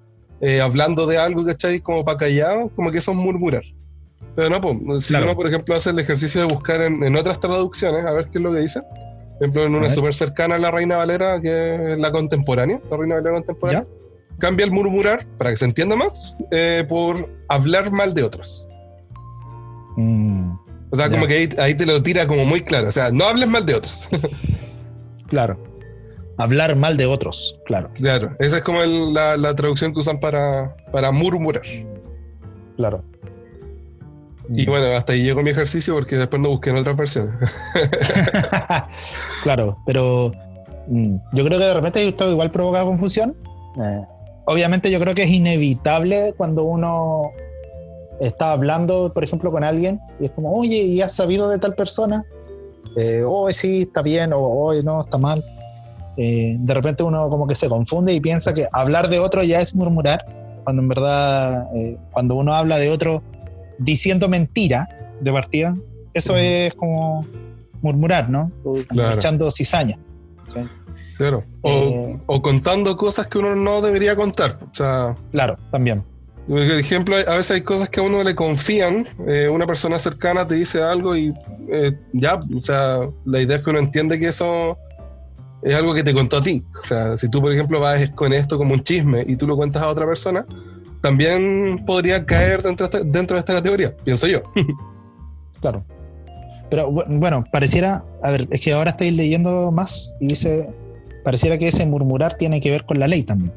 hablando de algo, ¿cachai? Como para callados, como que eso es murmurar. Pero no, pues, si uno, por ejemplo, hace el ejercicio de buscar en otras traducciones, a ver qué es lo que dice. Por ejemplo, en una súper cercana a la Reina Valera, que es la contemporánea, la Reina Valera contemporánea, cambia el murmurar, para que se entienda más, por hablar mal de otros. O sea, como que ahí te lo tira como muy claro. O sea, no hables mal de otros. Claro. Hablar mal de otros, claro. Claro, esa es como la traducción que usan para murmurar. Claro. Y bueno, hasta ahí llegó mi ejercicio porque después no busqué en otras versiones. Claro, pero yo creo que de repente esto igual provoca confusión. Obviamente yo creo que es inevitable cuando uno está hablando, por ejemplo, con alguien y es como, oye, ¿y has sabido de tal persona? Sí, está bien, o no, está mal. De repente uno como que se confunde y piensa que hablar de otro ya es murmurar, cuando en verdad cuando uno habla de otro diciendo mentira de partida, eso es como murmurar, ¿no? Claro. Echando cizaña. ¿Sí? Claro. O contando cosas que uno no debería contar. O sea, claro, también. Por ejemplo, a veces hay cosas que a uno le confían, una persona cercana te dice algo y o sea, la idea es que uno entiende que eso es algo que te contó a ti. O sea, si tú, por ejemplo, vas con esto como un chisme y tú lo cuentas a otra persona, también podría caer dentro de esta categoría, pienso yo. Claro. Pero bueno, pareciera, a ver, es que ahora estoy leyendo más y dice, pareciera que ese murmurar tiene que ver con la ley también.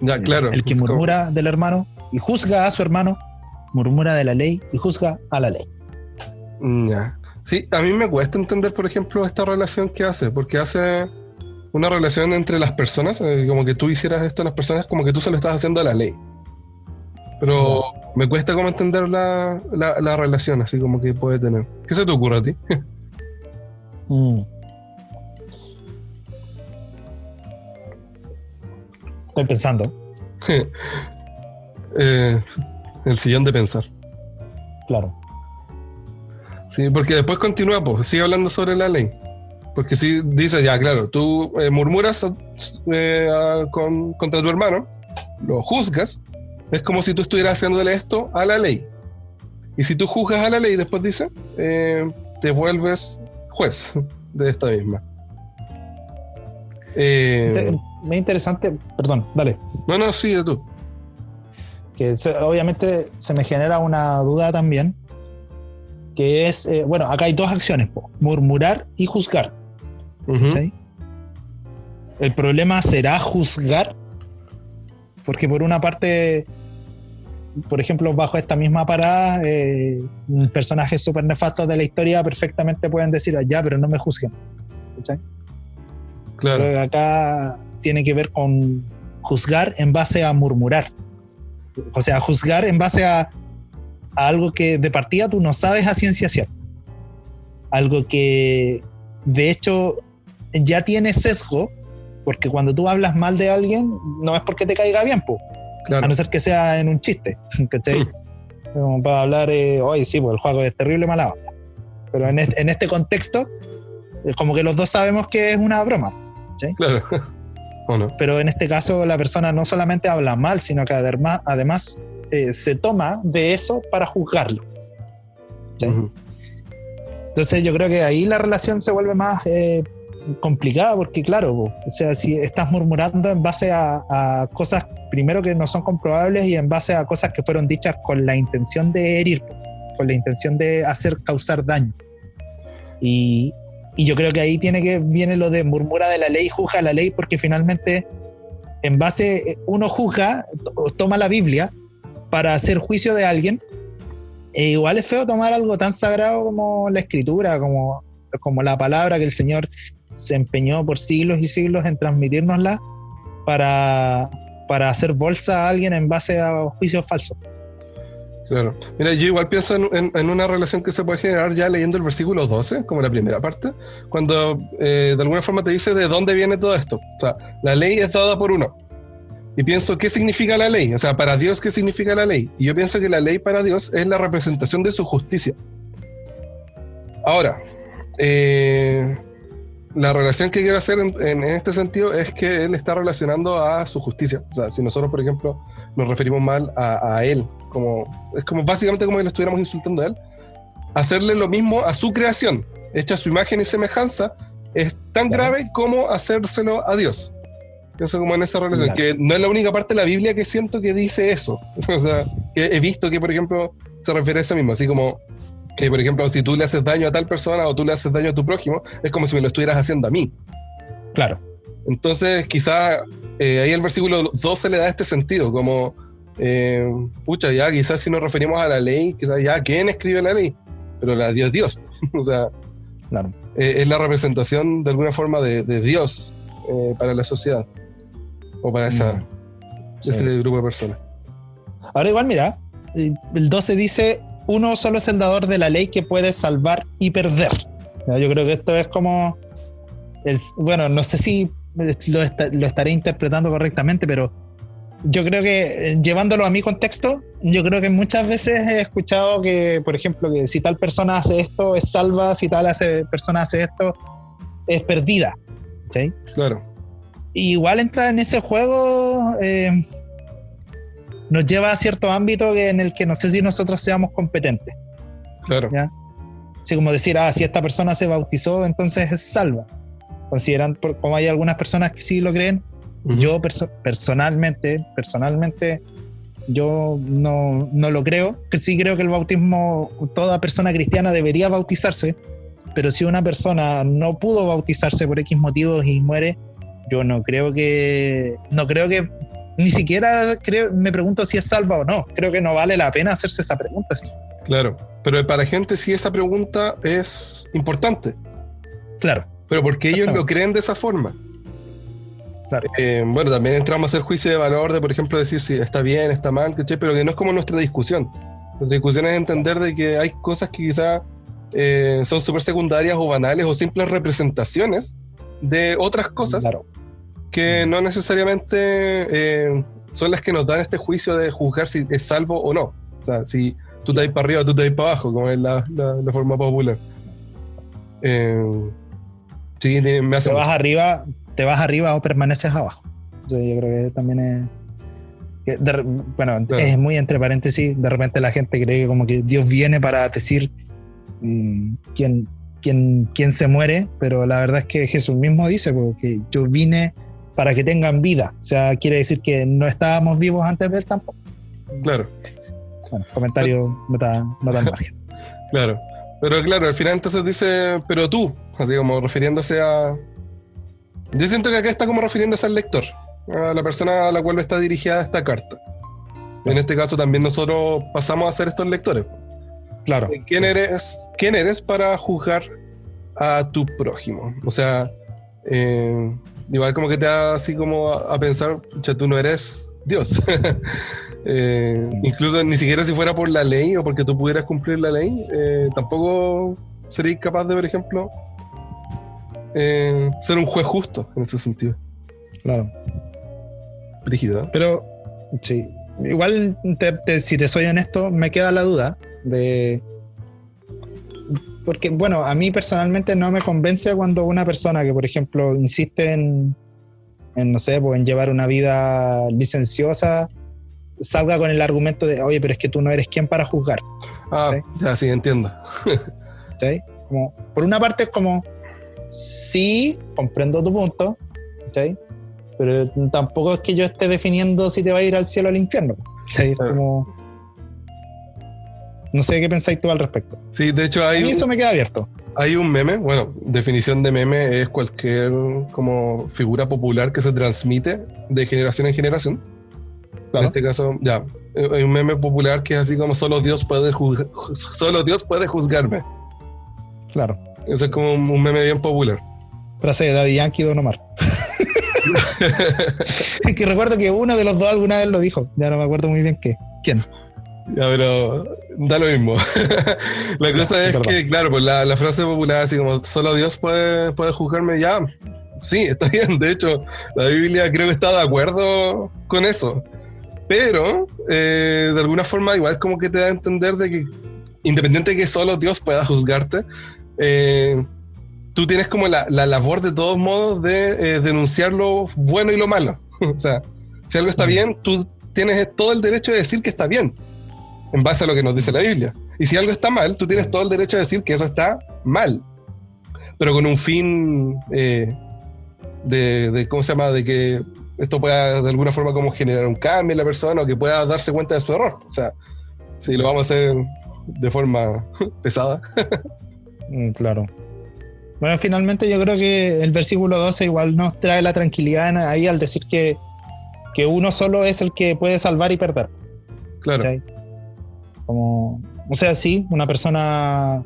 Ya, claro. El que murmura del hermano y juzga a su hermano, murmura de la ley y juzga a la ley. Ya. Sí, a mí me cuesta entender, por ejemplo, esta relación que hace, porque hace una relación entre las personas, como que tú hicieras esto a las personas, como que tú se lo estás haciendo a la ley. Pero me cuesta como entender la relación, así como que puede tener. ¿Qué se te ocurre a ti? Estoy pensando. El sillón de pensar. Claro. Sí, porque después continúa, pues, sigue hablando sobre la ley. Porque si dice, ya, claro, tú murmuras contra tu hermano, lo juzgas, es como si tú estuvieras haciéndole esto a la ley. Y si tú juzgas a la ley, después dice, te vuelves juez de esta misma. Es interesante, perdón, dale. No, sigue tú. Que obviamente se me genera una duda también, que es, bueno, acá hay dos acciones, murmurar y juzgar. ¿Sí? El problema será juzgar, porque por una parte, por ejemplo, bajo esta misma parada, personajes súper nefastos de la historia perfectamente pueden decir, ya, pero no me juzguen. ¿Sí? Claro. Pero acá tiene que ver con juzgar en base a murmurar. O sea, juzgar en base a algo que de partida tú no sabes a ciencia cierta. Algo que de hecho ya tiene sesgo, porque cuando tú hablas mal de alguien no es porque te caiga bien, po. Claro. A no ser que sea en un chiste, ¿cachai? Como para hablar, oye, sí, pues el juego es terrible mala onda. Pero en este contexto, es como que los dos sabemos que es una broma, ¿sí? Claro. ¿O no? Pero en este caso la persona no solamente habla mal, sino que además se toma de eso para juzgarlo, ¿sí? Entonces yo creo que ahí la relación se vuelve más complicada, porque claro, o sea, si estás murmurando en base a cosas primero que no son comprobables y en base a cosas que fueron dichas con la intención de herir, con la intención de causar daño, y yo creo que ahí viene lo de murmura de la ley, juzga la ley, porque finalmente en base, uno juzga, toma la Biblia para hacer juicio de alguien. Igual es feo tomar algo tan sagrado como la escritura, como la palabra que el Señor se empeñó por siglos y siglos en transmitírnosla para hacer bolsa a alguien en base a juicios falsos. Claro. Mira, yo igual pienso en una relación que se puede generar ya leyendo el versículo 12, como la primera parte, cuando de alguna forma te dice de dónde viene todo esto. O sea, la ley es dada por uno. Y pienso, ¿qué significa la ley? O sea, para Dios, ¿qué significa la ley? Y yo pienso que la ley para Dios es la representación de su justicia. Ahora, la relación que quiero hacer en este sentido es que Él está relacionando a su justicia. O sea, si nosotros, por ejemplo, nos referimos mal a Él, es como básicamente como que le estuviéramos insultando a Él, hacerle lo mismo a su creación, hecha a su imagen y semejanza, es tan grave como hacérselo a Dios. Pienso como en esa relación, que no es la única parte de la Biblia que siento que dice eso. O sea, que he visto que, por ejemplo, se refiere a eso mismo, así como que, por ejemplo, si tú le haces daño a tal persona o tú le haces daño a tu prójimo, es como si me lo estuvieras haciendo a mí. Claro. Entonces, quizás ahí el versículo 12 le da este sentido, como, pucha, ya quizás si nos referimos a la ley, quizás ya, ¿quién escribe la ley? Pero la Dios. O sea, claro. Es la representación de alguna forma de Dios para la sociedad, o para ese grupo de personas. Ahora igual, mira, el 12 dice, uno solo es el dador de la ley que puede salvar y perder. Yo creo que esto es como, bueno, no sé si lo estaré interpretando correctamente, pero yo creo que llevándolo a mi contexto, yo creo que muchas veces he escuchado que, por ejemplo, que si tal persona hace esto es salva, si tal persona hace esto es perdida. ¿Sí? Claro. Igual entrar en ese juego nos lleva a cierto ámbito en el que no sé si nosotros seamos competentes. Claro. ¿Ya? Así como decir, si esta persona se bautizó, entonces es salva. Consideran, como hay algunas personas que sí lo creen, yo personalmente, yo no lo creo. Que sí creo que el bautismo, toda persona cristiana debería bautizarse, pero si una persona no pudo bautizarse por X motivos y muere, yo no creo que ni siquiera me pregunto si es salva o no. Creo que no vale la pena hacerse esa pregunta. ¿Sí? Claro, pero para la gente sí esa pregunta es importante. Claro. Pero porque ellos lo creen de esa forma. Claro. Bueno, también entramos a hacer juicio de valor de, por ejemplo, decir si está bien, está mal, ¿cachai? Pero que no es como nuestra discusión. Nuestra discusión es entender de que hay cosas que quizás son súper secundarias o banales o simples representaciones de otras cosas, claro, que no necesariamente son las que nos dan este juicio de juzgar si es salvo o no. O sea, si tú te vas para arriba o tú te vas para abajo, como es la forma popular. Sí, me hace te vas arriba o permaneces abajo. Entonces, yo creo que también es claro, es muy entre paréntesis. De repente la gente cree que como que Dios viene para decir quién se muere, pero la verdad es que Jesús mismo dice que yo vine para que tengan vida. O sea, quiere decir que no estábamos vivos antes de él tampoco. Claro. Bueno, comentario no tan margen. Claro. Pero claro, al final entonces dice, pero tú, así como refiriéndose a... Yo siento que acá está como refiriéndose al lector, a la persona a la cual está dirigida esta carta. En este caso también nosotros pasamos a ser estos lectores. Claro. ¿Quién eres para juzgar a tu prójimo? O sea, igual como que te da así como a pensar, ya tú no eres Dios. Incluso ni siquiera si fuera por la ley o porque tú pudieras cumplir la ley, tampoco serías capaz de, por ejemplo, ser un juez justo en ese sentido. Claro. Brígido. Pero, sí. Igual, si te soy honesto, me queda la duda de... Porque, bueno, a mí personalmente no me convence cuando una persona que, por ejemplo, insiste en no sé, pues en llevar una vida licenciosa, salga con el argumento de, oye, pero es que tú no eres quien para juzgar. ¿Sí? Ya, sí, entiendo. ¿Sí? Como, por una parte es como, sí, comprendo tu punto, ¿sí? Pero tampoco es que yo esté definiendo si te va a ir al cielo o al infierno. ¿Sí? Como... No sé qué pensáis tú al respecto. Sí, de hecho hay... A mí eso me queda abierto. Hay un meme, bueno, definición de meme es cualquier como figura popular que se transmite de generación en generación. Claro. En este caso, ya, hay un meme popular que es así como solo Dios puede juzgarme. Claro. Eso es como un meme bien popular. Frase de Daddy Yankee y Don Omar. Es que recuerdo que uno de los dos alguna vez lo dijo. Ya no me acuerdo muy bien quién. Ya, pero da lo mismo. La cosa es que, claro, pues la frase popular, así como solo Dios puede juzgarme, ya. Sí, está bien. De hecho, la Biblia creo que está de acuerdo con eso. Pero, de alguna forma, igual como que te da a entender de que, independiente de que solo Dios pueda juzgarte, tú tienes como la labor de todos modos de denunciar lo bueno y lo malo. O sea, si algo está bien, tú tienes todo el derecho de decir que está bien, en base a lo que nos dice la Biblia. Y si algo está mal, tú tienes todo el derecho de decir que eso está mal. Pero con un fin de ¿cómo se llama? De que esto pueda de alguna forma como generar un cambio en la persona o que pueda darse cuenta de su error. O sea, si lo vamos a hacer de forma pesada. Claro. Bueno, finalmente yo creo que el versículo 12 igual nos trae la tranquilidad ahí al decir que uno solo es el que puede salvar y perder. Claro. ¿Cachai? Como, o sea, sí, una persona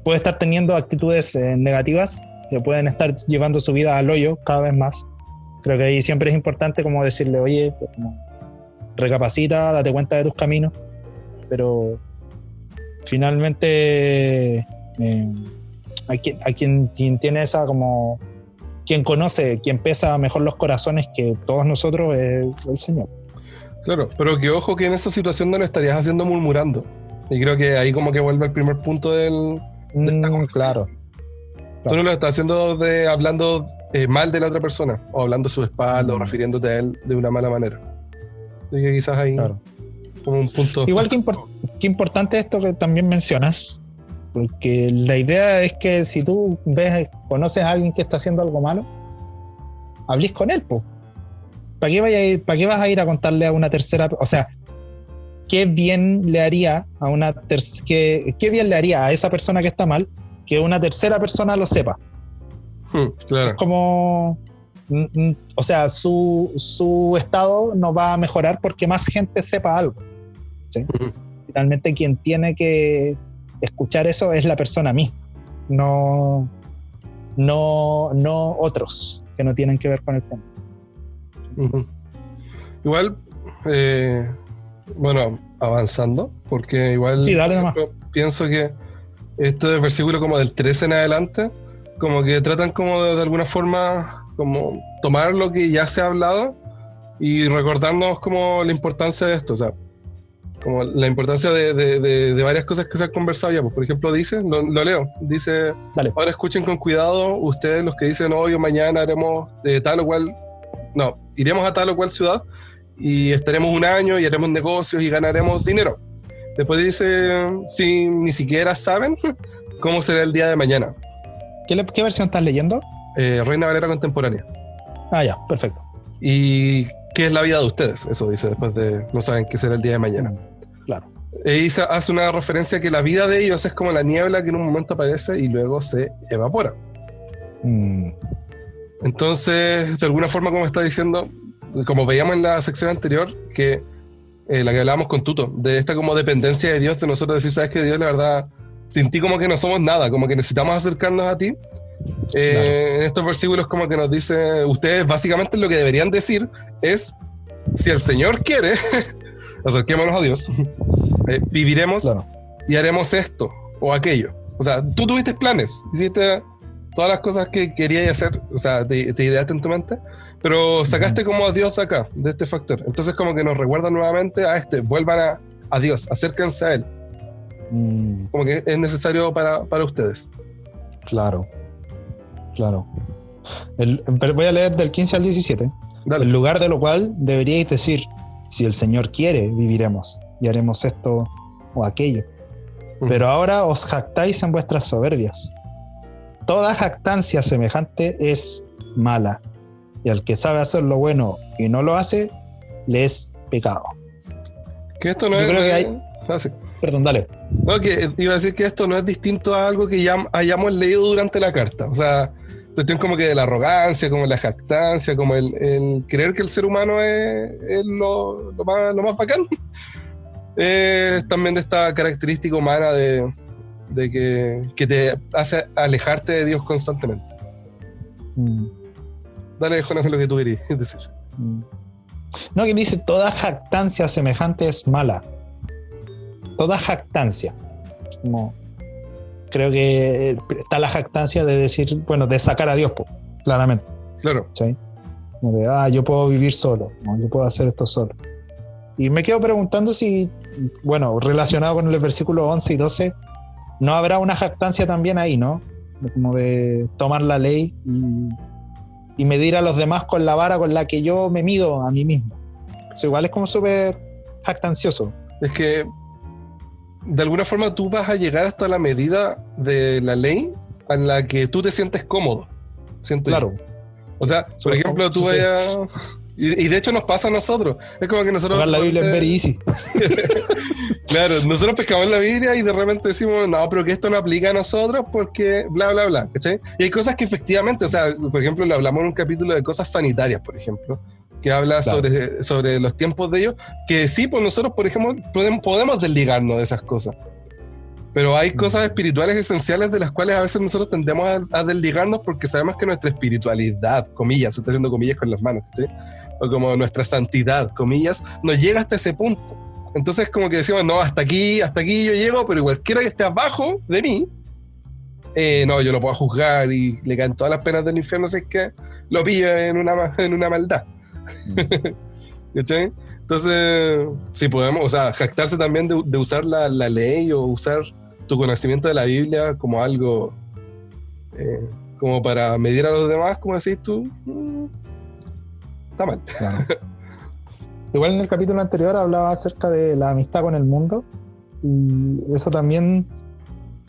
puede estar teniendo actitudes negativas que pueden estar llevando su vida al hoyo cada vez más. Creo que ahí siempre es importante como decirle, oye, pues, como, recapacita, date cuenta de tus caminos, pero finalmente a quien tiene esa como, quien conoce, quien pesa mejor los corazones que todos nosotros es el Señor. Claro, pero que ojo que en esa situación no lo estarías haciendo murmurando. Y creo que ahí como que vuelve al primer punto claro. Tú no lo estás haciendo hablando mal de la otra persona, o hablando a su espalda, o refiriéndote a él de una mala manera. Así que quizás ahí como un punto. Igual que importante esto que también mencionas, porque la idea es que si tú conoces a alguien que está haciendo algo malo, hables con él, po. ¿Para qué vas a ir a contarle a una tercera? O sea, ¿qué bien le haría qué bien le haría a esa persona que está mal que una tercera persona lo sepa? Claro. Es como, o sea, su estado no va a mejorar porque más gente sepa algo, ¿sí? Finalmente quien tiene que escuchar eso es la persona misma, no otros que no tienen que ver con el tema. Igual, bueno, avanzando, porque igual sí, dale nomás. Pienso que este versículo como del 13 en adelante, como que tratan como de alguna forma como tomar lo que ya se ha hablado y recordarnos como la importancia de esto, o sea, como la importancia de varias cosas que se han conversado ya. Pues, por ejemplo, dice, lo leo, dice, dale. Ahora escuchen con cuidado ustedes los que dicen hoy o mañana haremos tal o cual, iremos a tal o cual ciudad y estaremos un año y haremos negocios y ganaremos dinero. Después dice, si ni siquiera saben cómo será el día de mañana. ¿Qué versión estás leyendo? Reina Valera contemporánea. Ah, ya, perfecto. ¿Y qué es la vida de ustedes? Eso dice después de no saben qué será el día de mañana. Claro. Y hace una referencia a que la vida de ellos es como la niebla que en un momento aparece y luego se evapora. Entonces, de alguna forma, como está diciendo, como veíamos en la sección anterior, que la que hablábamos con Tuto, de esta como dependencia de Dios, de nosotros decir, sabes que Dios, la verdad, sin ti como que no somos nada, como que necesitamos acercarnos a ti. En estos versículos como que nos dice, ustedes básicamente lo que deberían decir es, si el Señor quiere, acerquémonos a Dios, viviremos y haremos esto o aquello. O sea, tú tuviste planes, hiciste todas las cosas que querías hacer, o sea, te ideaste en tu mente, pero sacaste como a Dios de acá, de este factor. Entonces como que nos recuerda nuevamente vuelvan a Dios, acérquense a Él. Como que es necesario para ustedes. Claro. Voy a leer del 15 al 17. Dale. En lugar de lo cual deberíais decir, si el Señor quiere, viviremos y haremos esto o aquello. Pero ahora os jactáis en vuestras soberbias. Toda jactancia semejante es mala, y al que sabe hacer lo bueno y no lo hace, le es pecado. Que esto no Yo es... creo que hay... sí. Perdón, dale. No, que iba a decir que esto no es distinto a algo que ya hayamos leído durante la carta. O sea, cuestión como que de la arrogancia, como la jactancia, como el creer que el ser humano es lo más bacán. También de esta característica humana de que te hace alejarte de Dios constantemente. Dale, Jonas, lo que tú querías decir. No, que dice, toda jactancia semejante es mala. Toda jactancia. Como, creo que está la jactancia de decir, bueno, de sacar a Dios, pues, claramente. Claro. ¿Sí? Como de, yo puedo vivir solo, ¿no? Yo puedo hacer esto solo. Y me quedo preguntando si, bueno, relacionado con el versículo 11 y 12, ¿no habrá una jactancia también ahí, no? Como de tomar la ley y medir a los demás con la vara con la que yo me mido a mí mismo. Eso igual es como súper jactancioso. Es que de alguna forma tú vas a llegar hasta la medida de la ley a la que tú te sientes cómodo. Siento Claro. yo. O sea, por ejemplo, tú vayas... Y de hecho nos pasa a nosotros. Es como que nosotros... Jugar la Biblia es very easy. Claro, nosotros pescamos la Biblia y de repente decimos, no, pero que esto no aplica a nosotros porque bla, bla, bla, ¿cachai? Y hay cosas que efectivamente, o sea, por ejemplo, lo hablamos en un capítulo de cosas sanitarias, por ejemplo, que habla Claro. sobre los tiempos de ellos, que sí, pues nosotros, por ejemplo, podemos desligarnos de esas cosas. Pero hay cosas espirituales esenciales de las cuales a veces nosotros tendemos a desligarnos porque sabemos que nuestra espiritualidad, comillas, estoy haciendo comillas con las manos, ¿sí? O como nuestra santidad, comillas, nos llega hasta ese punto. Entonces como que decimos, no, hasta aquí yo llego, pero cualquiera que esté abajo de mí, no, yo lo puedo juzgar y le caen todas las penas del infierno si es que lo pilla en una maldad. ¿Cachai? Entonces, sí podemos, o sea, jactarse también de usar la ley o usar tu conocimiento de la Biblia como algo como para medir a los demás, como decís tú, está mal. Claro. Igual en el capítulo anterior hablaba acerca de la amistad con el mundo y eso también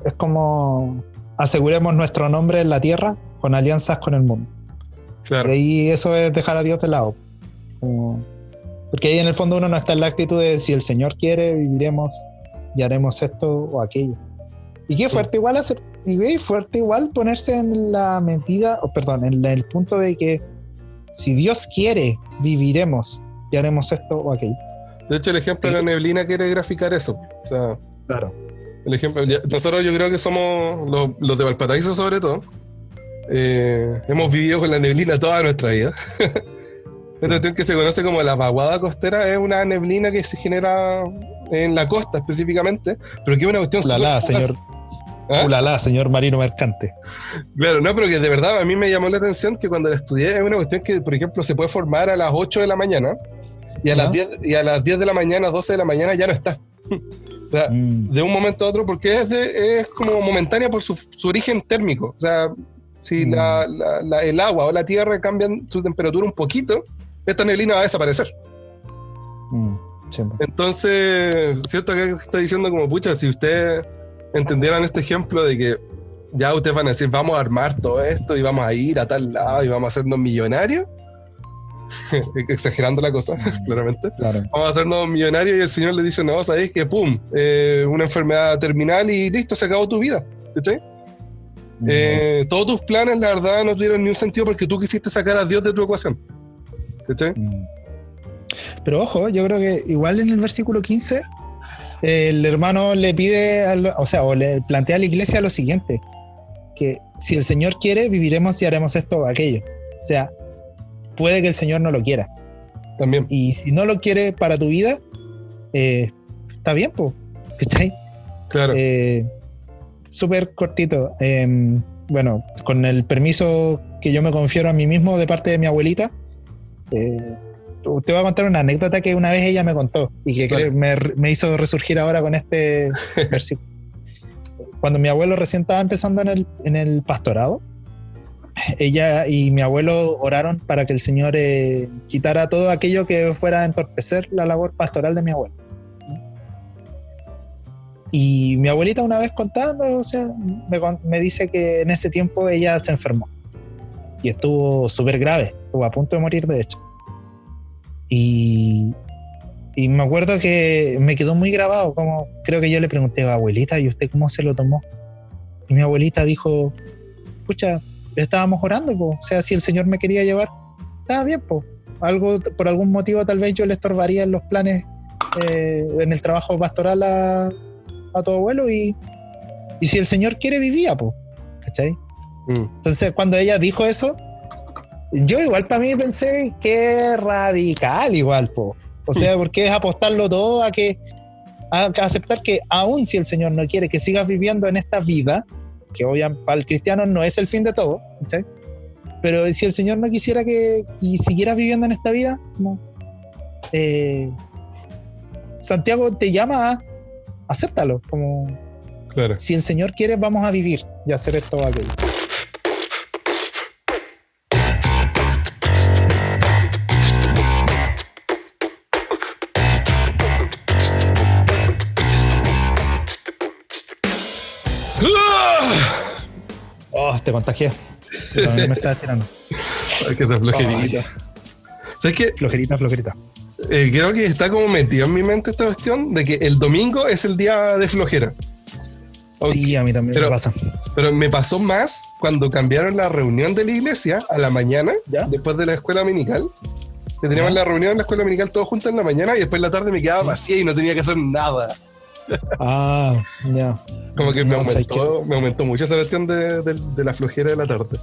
es como aseguremos nuestro nombre en la tierra con alianzas con el mundo. Claro. Y ahí eso es dejar a Dios de lado. Porque ahí en el fondo uno no está en la actitud de si el Señor quiere, viviremos y haremos esto o aquello. Y qué fuerte igual hacer, y qué fuerte igual ponerse en la medida, en el punto de que si Dios quiere, viviremos y haremos esto o aquello. De hecho, el ejemplo de la neblina quiere graficar eso. O sea, claro. El ejemplo, nosotros yo creo que somos los de Valparaíso sobre todo. Hemos vivido con la neblina toda nuestra vida. Esta cuestión que se conoce como la vaguada costera es una neblina que se genera en la costa específicamente, pero que es una cuestión Ulala, señor. ¿Ah? Ulala, señor marino mercante. Claro, no, pero que de verdad a mí me llamó la atención que cuando la estudié es una cuestión que, por ejemplo, se puede formar a las 8 de la mañana y a las 10 de la mañana, 12 de la mañana ya no está. O sea, de un momento a otro, porque es como momentánea por su origen térmico. O sea, si el agua o la tierra cambian su temperatura un poquito, esta neblina va a desaparecer. Entonces, cierto que está diciendo como, pucha, si ustedes entendieran este ejemplo de que ya ustedes van a decir, vamos a armar todo esto y vamos a ir a tal lado y vamos a hacernos millonarios, exagerando la cosa, claramente. Claro. Vamos a hacernos millonarios y el Señor le dice, no, sabéis que pum, una enfermedad terminal y listo, se acabó tu vida. ¿Cachai? Todos tus planes, la verdad, no tuvieron ni un sentido porque tú quisiste sacar a Dios de tu ecuación. ¿Cachai? Pero ojo, yo creo que igual en el versículo 15 el hermano le pide, o le plantea a la iglesia lo siguiente, que si el Señor quiere, viviremos y haremos esto o aquello. O sea, puede que el Señor no lo quiera. También. Y si no lo quiere para tu vida, está bien, pues. ¿Cachai? Claro. Súper cortito. Bueno, con el permiso que yo me confiero a mí mismo de parte de mi abuelita, te voy a contar una anécdota que una vez ella me contó y que claro, me hizo resurgir ahora con este versículo. Cuando mi abuelo recién estaba empezando en el pastorado, ella y mi abuelo oraron para que el Señor quitara todo aquello que fuera a entorpecer la labor pastoral de mi abuelo. Y mi abuelita una vez contando, o sea, me dice que en ese tiempo ella se enfermó y estuvo súper grave, estuvo a punto de morir de hecho. Y me acuerdo que me quedó muy grabado, como creo que yo le pregunté, abuelita, ¿y usted cómo se lo tomó? Y mi abuelita dijo, pucha, estábamos orando, po. O sea, si el Señor me quería llevar, estaba bien, po. Por algún motivo tal vez yo le estorbaría en los planes, en el trabajo pastoral a tu abuelo y si el Señor quiere vivía, po. ¿Cachai? Entonces cuando ella dijo eso, Yo igual para mí pensé que es radical igual, po. O sea, porque es apostarlo todo a aceptar que aun si el Señor no quiere que sigas viviendo en esta vida, que obviamente para el cristiano no es el fin de todo, ¿sí? Pero si el Señor no quisiera que siguieras viviendo en esta vida, no. Santiago te llama a acéptalo, como Claro. si el Señor quiere, vamos a vivir y hacer esto o aquello. Oh, te contagié. Yo también me estaba tirando. Hay que ser flojerita. ¿Sabes qué? Flojerita. Creo que está como metido en mi mente esta cuestión de que el domingo es el día de flojera. Sí, a mí también me pasa. Pero me pasó más cuando cambiaron la reunión de la iglesia a la mañana, ¿Ya? después de la escuela dominical. Que teníamos la reunión en la escuela dominical todos juntos en la mañana y después en la tarde me quedaba vacía y no tenía que hacer nada. Ah, ya. Como que me No, aumentó mucho esa cuestión de la flojera de la tarde.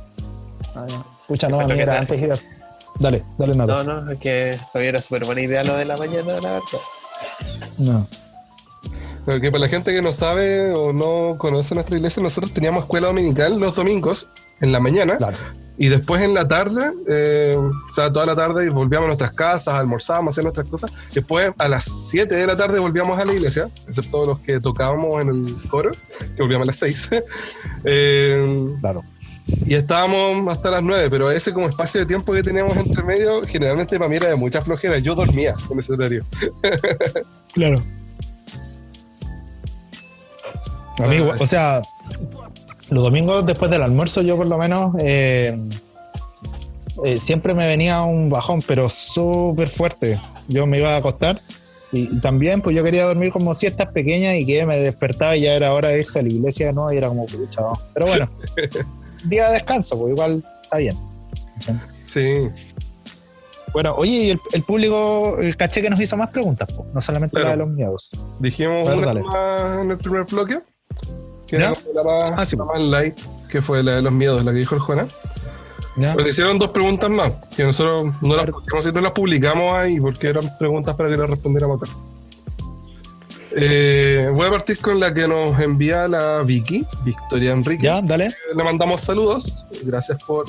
Escucha, no, a mí era antes. Dale, nada. No, es que para mí era súper buena idea lo de la mañana, la verdad. No. Que para la gente que no sabe o no conoce nuestra iglesia, nosotros teníamos escuela dominical los domingos en la mañana. Claro. Y después en la tarde, o sea, toda la tarde volvíamos a nuestras casas, almorzábamos, hacíamos nuestras cosas. Después a las 7 de la tarde volvíamos a la iglesia, excepto los que tocábamos en el coro, que volvíamos a las 6. Claro. Y estábamos hasta las 9, pero ese como espacio de tiempo que teníamos entre medio, generalmente para mí era de mucha flojera. Yo dormía en ese horario. Claro. A mí, o sea, los domingos después del almuerzo yo por lo menos siempre me venía un bajón, pero súper fuerte. Yo me iba a acostar y también pues yo quería dormir como siestas pequeñas y que me despertaba y ya era hora de irse a la iglesia, ¿no? Y era como pucha, ¿no? Pero bueno, día de descanso, pues igual está bien. Sí. Bueno, oye, y el público, el caché que nos hizo más preguntas, pues, no solamente Claro. la de los miedos. Dijimos Ver, una dale. más en el primer bloque, que ¿Ya? era como la Sí. más light, que fue la de los miedos, la que dijo el Juana. ¿Ya? Pero hicieron dos preguntas más, que nosotros no las pusimos y no las publicamos ahí, porque eran preguntas para que las respondiéramos acá. Voy a partir con la que nos envía la Victoria Enríquez. ¿Ya? Dale. Le mandamos saludos. Gracias por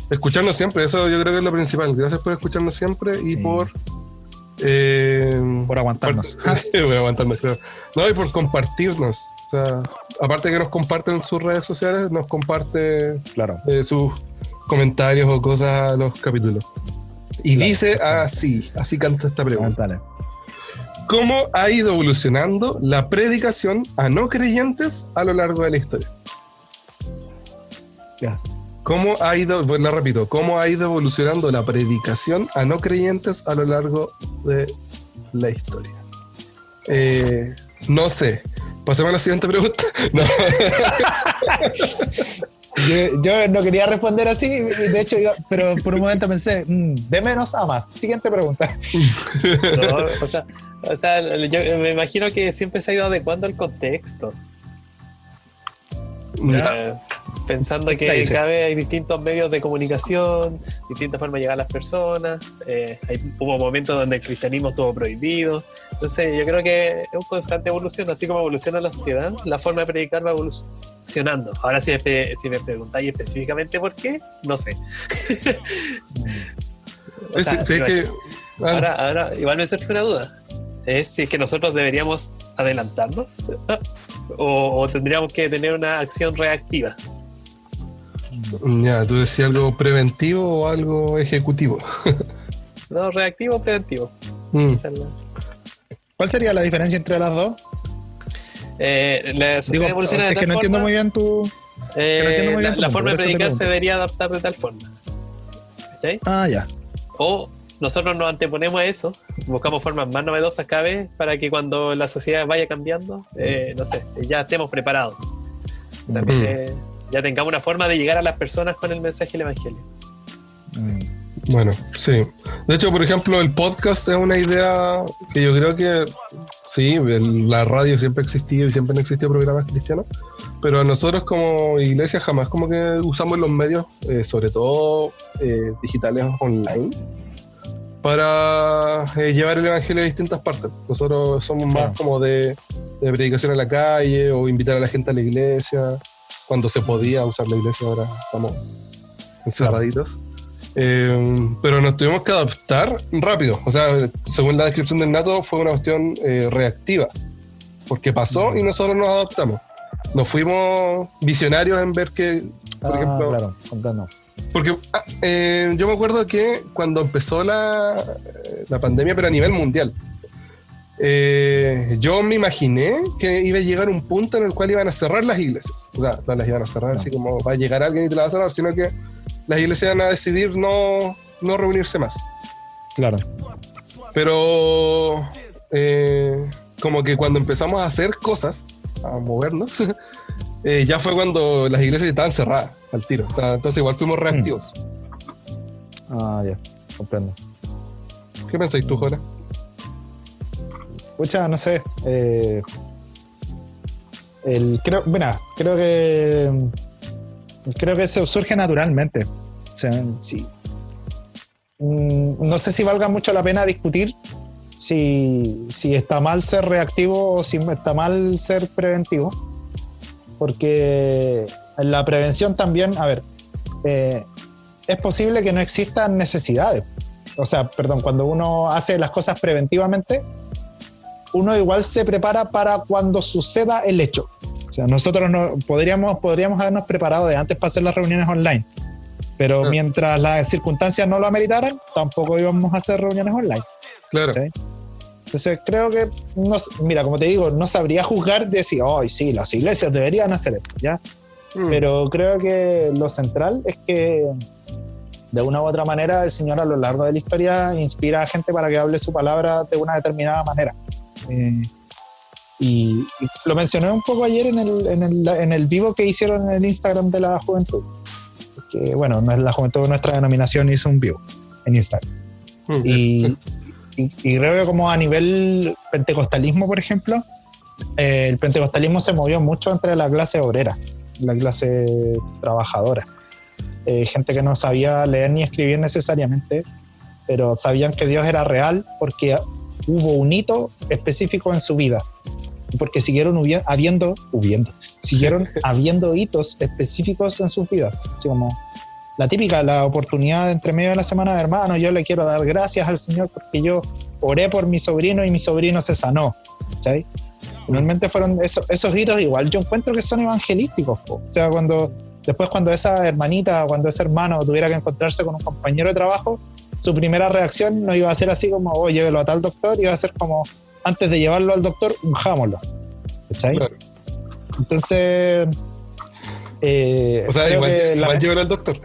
escucharnos siempre. Eso yo creo que es lo principal. Gracias por escucharnos siempre y Sí. por Aguantarnos. por aguantarnos, claro. No, y por compartirnos. O sea, aparte que nos comparten en sus redes sociales, nos comparte Claro. sus comentarios o cosas a los capítulos. Y Claro, dice exactamente. así canta esta pregunta. Dale. ¿Cómo ha ido evolucionando la predicación a no creyentes a lo largo de la historia? Ya. ¿Cómo ha ido, pues la repito, cómo ha ido evolucionando la predicación a no creyentes a lo largo de la historia? No sé. Pasemos a la siguiente pregunta. No. Yo no quería responder así, de hecho, pero por un momento pensé, de menos a más. Siguiente pregunta. No, o sea, yo me imagino que siempre se ha ido adecuando el contexto. Pensando que Ahí sí. cada vez hay distintos medios de comunicación, distintas formas de llegar a las personas. Hubo momentos donde el cristianismo estuvo prohibido. Entonces yo creo que es una constante evolución, así como evoluciona la sociedad, la forma de predicar va evolucionando. Ahora si me preguntáis específicamente por qué, no sé. O sea, Sí, que, ahora igual me surge una duda. Es si es que nosotros deberíamos adelantarnos o tendríamos que tener una acción reactiva. ya, tú decías algo preventivo o algo ejecutivo. No, reactivo o preventivo. Esa es la- ¿Cuál sería la diferencia entre las dos? La sociedad evoluciona de es que tal no entiendo forma. muy bien tu... no entiendo muy bien tu La punto, forma de por eso te predicar se pregunto. debería adaptar de tal forma. ¿Cachai? Ah, ya. O nosotros nos anteponemos a eso, buscamos formas más novedosas cada vez para que cuando la sociedad vaya cambiando, no sé, ya estemos preparados. También, ya tengamos una forma de llegar a las personas con el mensaje del evangelio. Bueno, sí. De hecho, por ejemplo, el podcast es una idea que yo creo que sí, la radio siempre ha existido y siempre han existido programas cristianos, pero a nosotros como iglesia jamás como que usamos los medios, sobre todo digitales online, para llevar el evangelio a distintas partes. Nosotros somos más como de predicación en la calle o invitar a la gente a la iglesia, cuando se podía usar la iglesia, ahora estamos encerraditos. Pero nos tuvimos que adaptar rápido. O sea, según la descripción del Nato, fue una cuestión reactiva, porque pasó y nosotros nos adaptamos. Nos fuimos visionarios en ver que, por ejemplo, claro, comprendo. porque yo me acuerdo que cuando empezó la pandemia, pero a nivel mundial, yo me imaginé que iba a llegar un punto en el cual iban a cerrar las iglesias. O sea, no las iban a cerrar así como va a llegar alguien y te la va a cerrar, sino que las iglesias van a decidir no reunirse más. Claro. Pero como que cuando empezamos a hacer cosas, a movernos, ya fue cuando las iglesias estaban cerradas al tiro. O sea, entonces igual fuimos reactivos. Ya, comprendo. ¿Qué pensáis tú, Jora? Pucha, no sé. Creo que eso surge naturalmente. O sea, sí. No sé si valga mucho la pena discutir si está mal ser reactivo o si está mal ser preventivo. Porque en la prevención también, a ver, es posible que no existan necesidades. O sea, perdón, cuando uno hace las cosas preventivamente, uno igual se prepara para cuando suceda el hecho. O sea, nosotros podríamos habernos preparado de antes para hacer las reuniones online, pero mientras las circunstancias no lo ameritaran, tampoco íbamos a hacer reuniones online. Claro. ¿Sí? Entonces creo que, mira, como te digo, no sabría juzgar de decir, sí, las iglesias deberían hacer esto, ¿ya? Pero creo que lo central es que de una u otra manera el Señor a lo largo de la historia inspira a gente para que hable su palabra de una determinada manera. Y lo mencioné un poco ayer en el vivo que hicieron en el Instagram de la juventud, que bueno, no es la juventud de nuestra denominación, hizo un vivo en Instagram. Y creo que como a nivel pentecostalismo, por ejemplo, el pentecostalismo se movió mucho entre la clase obrera, la clase trabajadora, gente que no sabía leer ni escribir necesariamente, pero sabían que Dios era real porque hubo un hito específico en su vida, porque siguieron habiendo hitos específicos en sus vidas, así como la típica, la oportunidad entre medio de la semana de hermano, yo le quiero dar gracias al Señor porque yo oré por mi sobrino y mi sobrino se sanó, ¿sabes? Finalmente fueron esos hitos, igual yo encuentro que son evangelísticos, po. O sea, cuando esa hermanita, cuando ese hermano tuviera que encontrarse con un compañero de trabajo, su primera reacción no iba a ser así como, llévelo a tal doctor, iba a ser como, antes de llevarlo al doctor, unjámoslo, ¿cachai? Claro. Entonces, o sea, igual llévalo al doctor.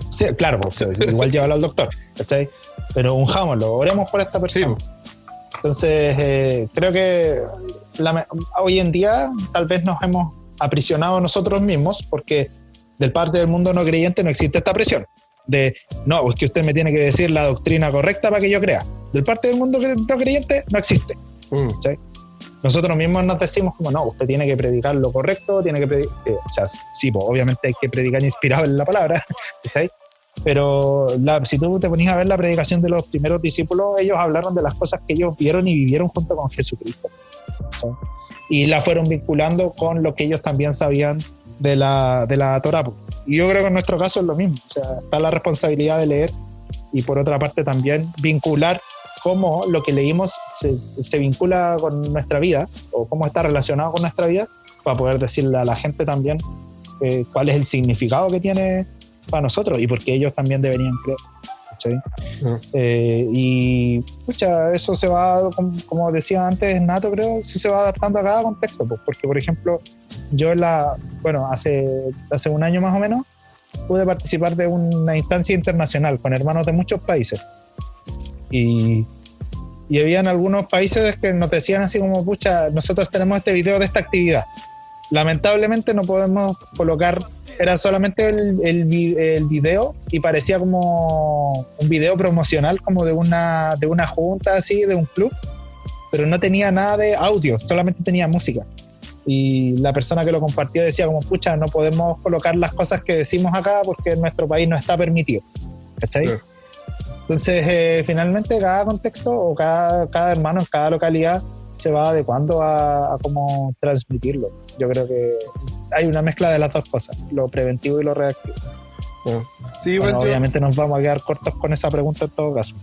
Sí, claro, pues, igual llévalo al doctor, ¿cachai? Pero unjámoslo, oremos por esta persona. Sí. Entonces, creo que hoy en día tal vez nos hemos aprisionado nosotros mismos, porque del parte del mundo no creyente no existe esta presión de, no, es que usted me tiene que decir la doctrina correcta para que yo crea. Del parte del mundo no creyente no existe. ¿Sí? Nosotros mismos nos decimos como, no, usted tiene que predicar lo correcto, tiene que predicar, o sea, sí, pues, obviamente hay que predicar inspirado en la palabra, ¿sí? Pero si tú te ponías a ver la predicación de los primeros discípulos, ellos hablaron de las cosas que ellos vieron y vivieron junto con Jesucristo, ¿sí? Y la fueron vinculando con lo que ellos también sabían de la Torá. Y yo creo que en nuestro caso es lo mismo, o sea, está la responsabilidad de leer y por otra parte también vincular cómo lo que leímos se vincula con nuestra vida o cómo está relacionado con nuestra vida, para poder decirle a la gente también cuál es el significado que tiene para nosotros y por qué ellos también deberían creer, ¿sí? Y pucha, eso se va, como decía antes Nato, creo, se va adaptando a cada contexto, pues, porque por ejemplo yo hace un año más o menos pude participar de una instancia internacional con hermanos de muchos países y habían algunos países que nos decían así como, pucha, nosotros tenemos este video de esta actividad, lamentablemente no podemos colocar era solamente el video y parecía como un video promocional como de una junta así, de un club, pero no tenía nada de audio, solamente tenía música. Y la persona que lo compartió decía como, pucha, no podemos colocar las cosas que decimos acá porque en nuestro país no está permitido, ¿cachai? Claro. Entonces, finalmente cada contexto o cada hermano en cada localidad se va adecuando a cómo transmitirlo. Yo creo que hay una mezcla de las dos cosas, lo preventivo y lo reactivo. Sí, igual Bueno, obviamente nos vamos a quedar cortos con esa pregunta en todo caso.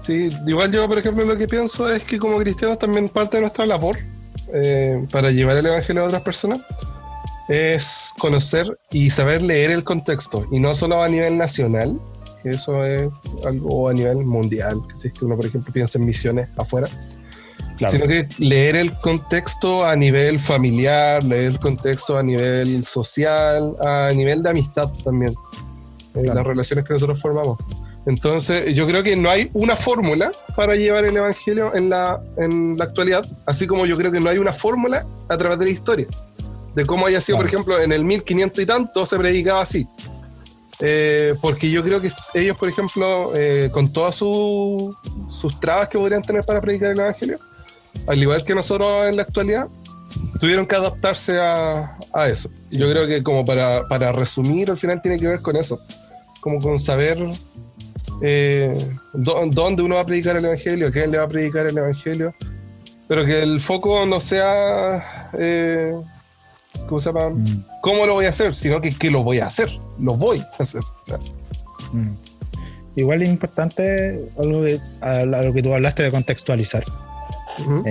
Sí, igual yo, por ejemplo, lo que pienso es que como cristianos también parte de nuestra labor para llevar el evangelio a otras personas es conocer y saber leer el contexto, y no solo a nivel nacional, que eso es algo a nivel mundial, que si es que uno, por ejemplo, piensa en misiones afuera, Claro. sino que leer el contexto a nivel familiar, leer el contexto a nivel social, a nivel de amistad también, Claro. las relaciones que nosotros formamos. Entonces, yo creo que no hay una fórmula para llevar el evangelio en la actualidad, así como yo creo que no hay una fórmula a través de la historia, de cómo haya sido, Claro. por ejemplo, en el 1500 y tanto se predicaba así. Porque yo creo que ellos, por ejemplo, con todas sus trabas que podrían tener para predicar el evangelio, al igual que nosotros en la actualidad, tuvieron que adaptarse a eso. Yo creo que como para resumir, al final tiene que ver con eso, como con saber dónde uno va a predicar el evangelio, a quién le va a predicar el evangelio, pero que el foco no sea ¿cómo se llama? ¿Cómo lo voy a hacer? Sino que lo voy a hacer, lo voy a hacer. O sea, Igual es importante a lo que tú hablaste de contextualizar. uh-huh.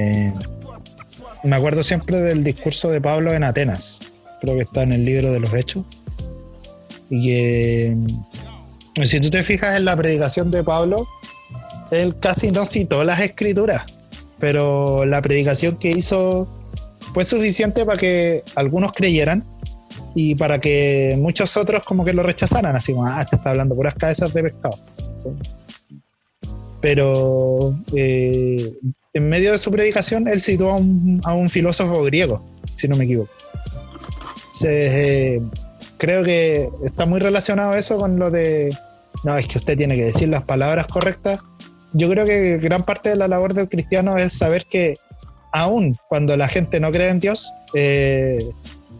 Me acuerdo siempre del discurso de Pablo en Atenas, creo que está en el libro de los Hechos, y que si tú te fijas en la predicación de Pablo, él casi no citó las escrituras, pero la predicación que hizo fue suficiente para que algunos creyeran y para que muchos otros como que lo rechazaran, así como, este está hablando puras cabezas de pescado. ¿Sí? Pero en medio de su predicación él citó a un filósofo griego, si no me equivoco. Entonces, creo que está muy relacionado eso con lo de, no, es que usted tiene que decir las palabras correctas. Yo creo que gran parte de la labor del cristiano es saber que aun cuando la gente no cree en Dios,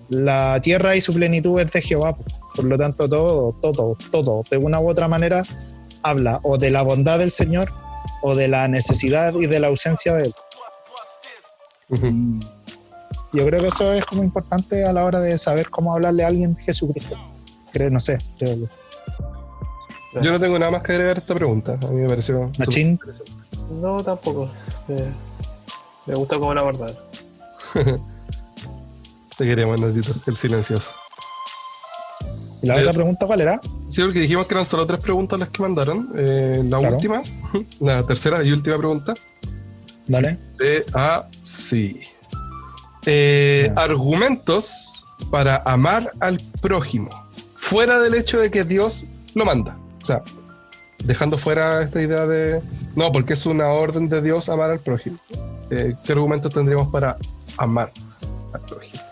la tierra y su plenitud es de Jehová. Por lo tanto, todo, de una u otra manera, habla o de la bondad del Señor o de la necesidad y de la ausencia de Él. Uh-huh. Yo creo que eso es como importante a la hora de saber cómo hablarle a alguien de Jesucristo. Creo que. Yo no tengo nada más que agregar a esta pregunta. A mí me pareció Machín. No, tampoco. Me gusta cómo la abordaron. Te queremos, Natito, el silencioso. ¿Y la otra pregunta cuál era? Sí, porque dijimos que eran solo 3 preguntas las que mandaron. La Claro. última, la tercera y última pregunta. Dale. Sí. Argumentos para amar al prójimo, fuera del hecho de que Dios lo manda. O sea, dejando fuera esta idea de, no, porque es una orden de Dios amar al prójimo. ¿Qué argumentos tendríamos para amar al prójimo?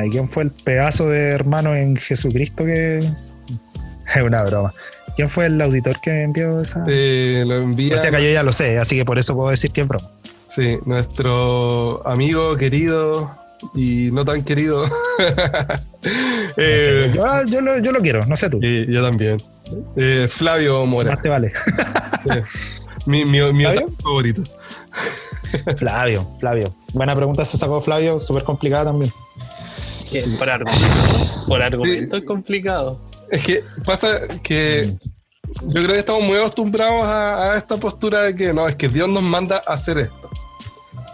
¿Y quién fue el pedazo de hermano en Jesucristo que...? Es una broma. ¿Quién fue el auditor que envió esa...? Lo envía... O sea que yo ya lo sé, así que por eso puedo decir que es broma. Sí, nuestro amigo querido y no tan querido. Yo lo quiero, no sé tú. Y yo también. Flavio Mora. Más te vale. Mi ¿Flavio? otaku favorito. Flavio. Buena pregunta se sacó Flavio, súper complicada también. ¿Qué? Sí. Por argumento. Por argumento Sí. es complicado. Es que pasa que yo creo que estamos muy acostumbrados a esta postura de que no, es que Dios nos manda a hacer esto.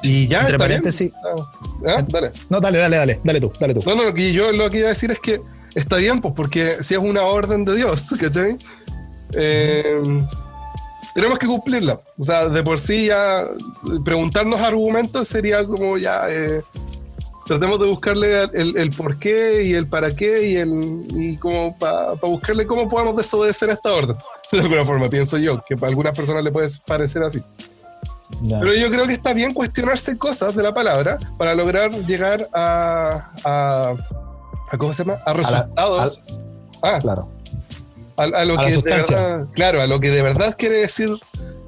Y ya Entre está bien. paréntesis. Dale. No, dale tú. No, lo que yo lo que iba a decir es que está bien, pues, porque si es una orden de Dios, ¿cachai? Tenemos que cumplirla. O sea, de por sí ya preguntarnos argumentos sería como ya... tratemos de buscarle el por qué y el para qué y como para buscarle cómo podemos desobedecer a esta orden. De alguna forma, pienso yo, que para algunas personas le puede parecer así. Ya. Pero yo creo que está bien cuestionarse cosas de la palabra para lograr llegar a ¿cómo se llama? A resultados. Claro. A lo a la que sustancia. de verdad, claro, a lo que de verdad quiere decir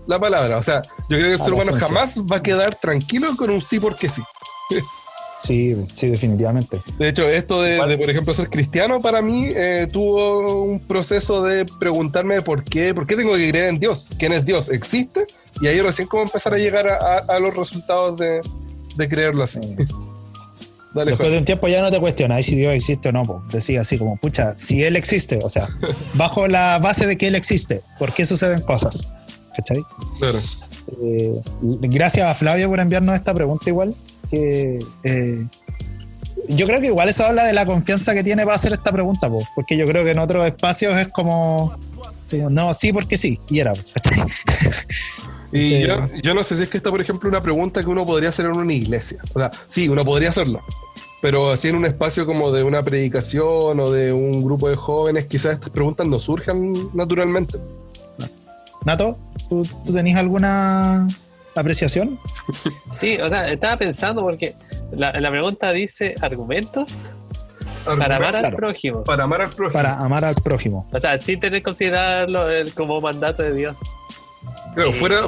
la palabra. O sea, yo creo que el ser la humano esencia. jamás va a quedar tranquilo con un sí porque sí. Sí, definitivamente. De hecho, esto de, por ejemplo, ser cristiano para mí tuvo un proceso de preguntarme por qué tengo que creer en Dios, quién es Dios, existe, y ahí recién como empezar a llegar a los resultados de creerlo así. Dale, Después Juan. de un tiempo ya no te cuestionas si Dios existe o no, po. Decís así como, pucha, si Él existe, o sea, bajo la base de que Él existe, ¿por qué suceden cosas? ¿Cachai? Claro. Gracias a Flavio por enviarnos esta pregunta igual, que yo creo que igual eso habla de la confianza que tiene para hacer esta pregunta, po, porque yo creo que en otros espacios es como, no, sí porque sí, y era, ¿cachai? Y Sí. yo no sé si es que esta, por ejemplo, una pregunta que uno podría hacer en una iglesia. O sea, sí, uno podría hacerla. Pero así en un espacio como de una predicación o de un grupo de jóvenes, quizás estas preguntas no surjan naturalmente. Nato, ¿tú tenés alguna apreciación? Sí, o sea, estaba pensando porque la pregunta dice argumentos para amar al Claro. prójimo. Para amar al prójimo. Para amar al prójimo. O sea, sin tener que considerarlo como mandato de Dios. Claro, fuera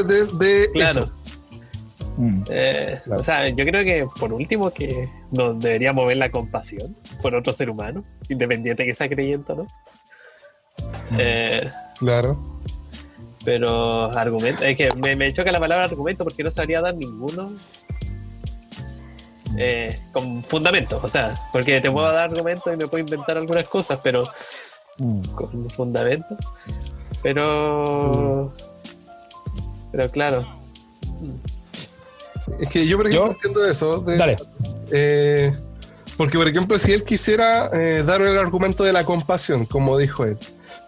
de Claro. eso. Claro. O sea, yo creo que por último que nos debería mover la compasión por otro ser humano, independiente que sea creyente o no. Claro. Pero argumento, es que me choca la palabra argumento porque no sabría dar ninguno con fundamento. O sea, porque te puedo dar argumentos y me puedo inventar algunas cosas, pero con fundamento. Pero claro. Es que yo, por ejemplo, Yo- entiendo eso. Dale. Porque, por ejemplo, si él quisiera dar el argumento de la compasión, como dijo él,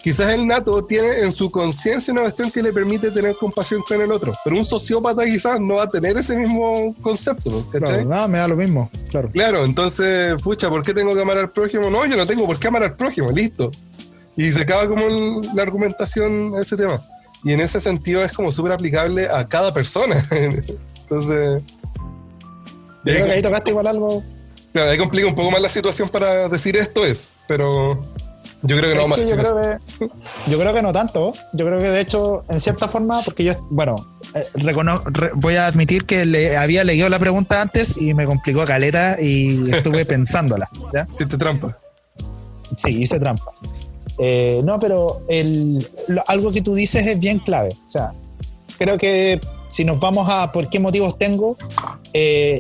quizás el nato tiene en su conciencia una cuestión que le permite tener compasión con el otro, pero un sociópata quizás no va a tener ese mismo concepto, ¿cachai? Claro, no, me da lo mismo, claro. Claro, entonces, pucha, ¿por qué tengo que amar al prójimo? No, yo no tengo por qué amar al prójimo, listo. Y se acaba como la argumentación a ese tema. Y en ese sentido es como súper aplicable a cada persona. Entonces, Yo creo que ahí tocaste igual algo. claro, ahí complica un poco más la situación para decir esto es, pero yo creo que no vamos a Es que decir eso. yo creo que no tanto. Yo creo que de hecho, en cierta forma, porque yo, bueno, voy a admitir que había leído la pregunta antes y me complicó caleta y estuve pensándola. ¿Ya? Hiciste trampa. Sí, hice trampa. No, pero algo que tú dices es bien clave. O sea, creo que si nos vamos a por qué motivos tengo,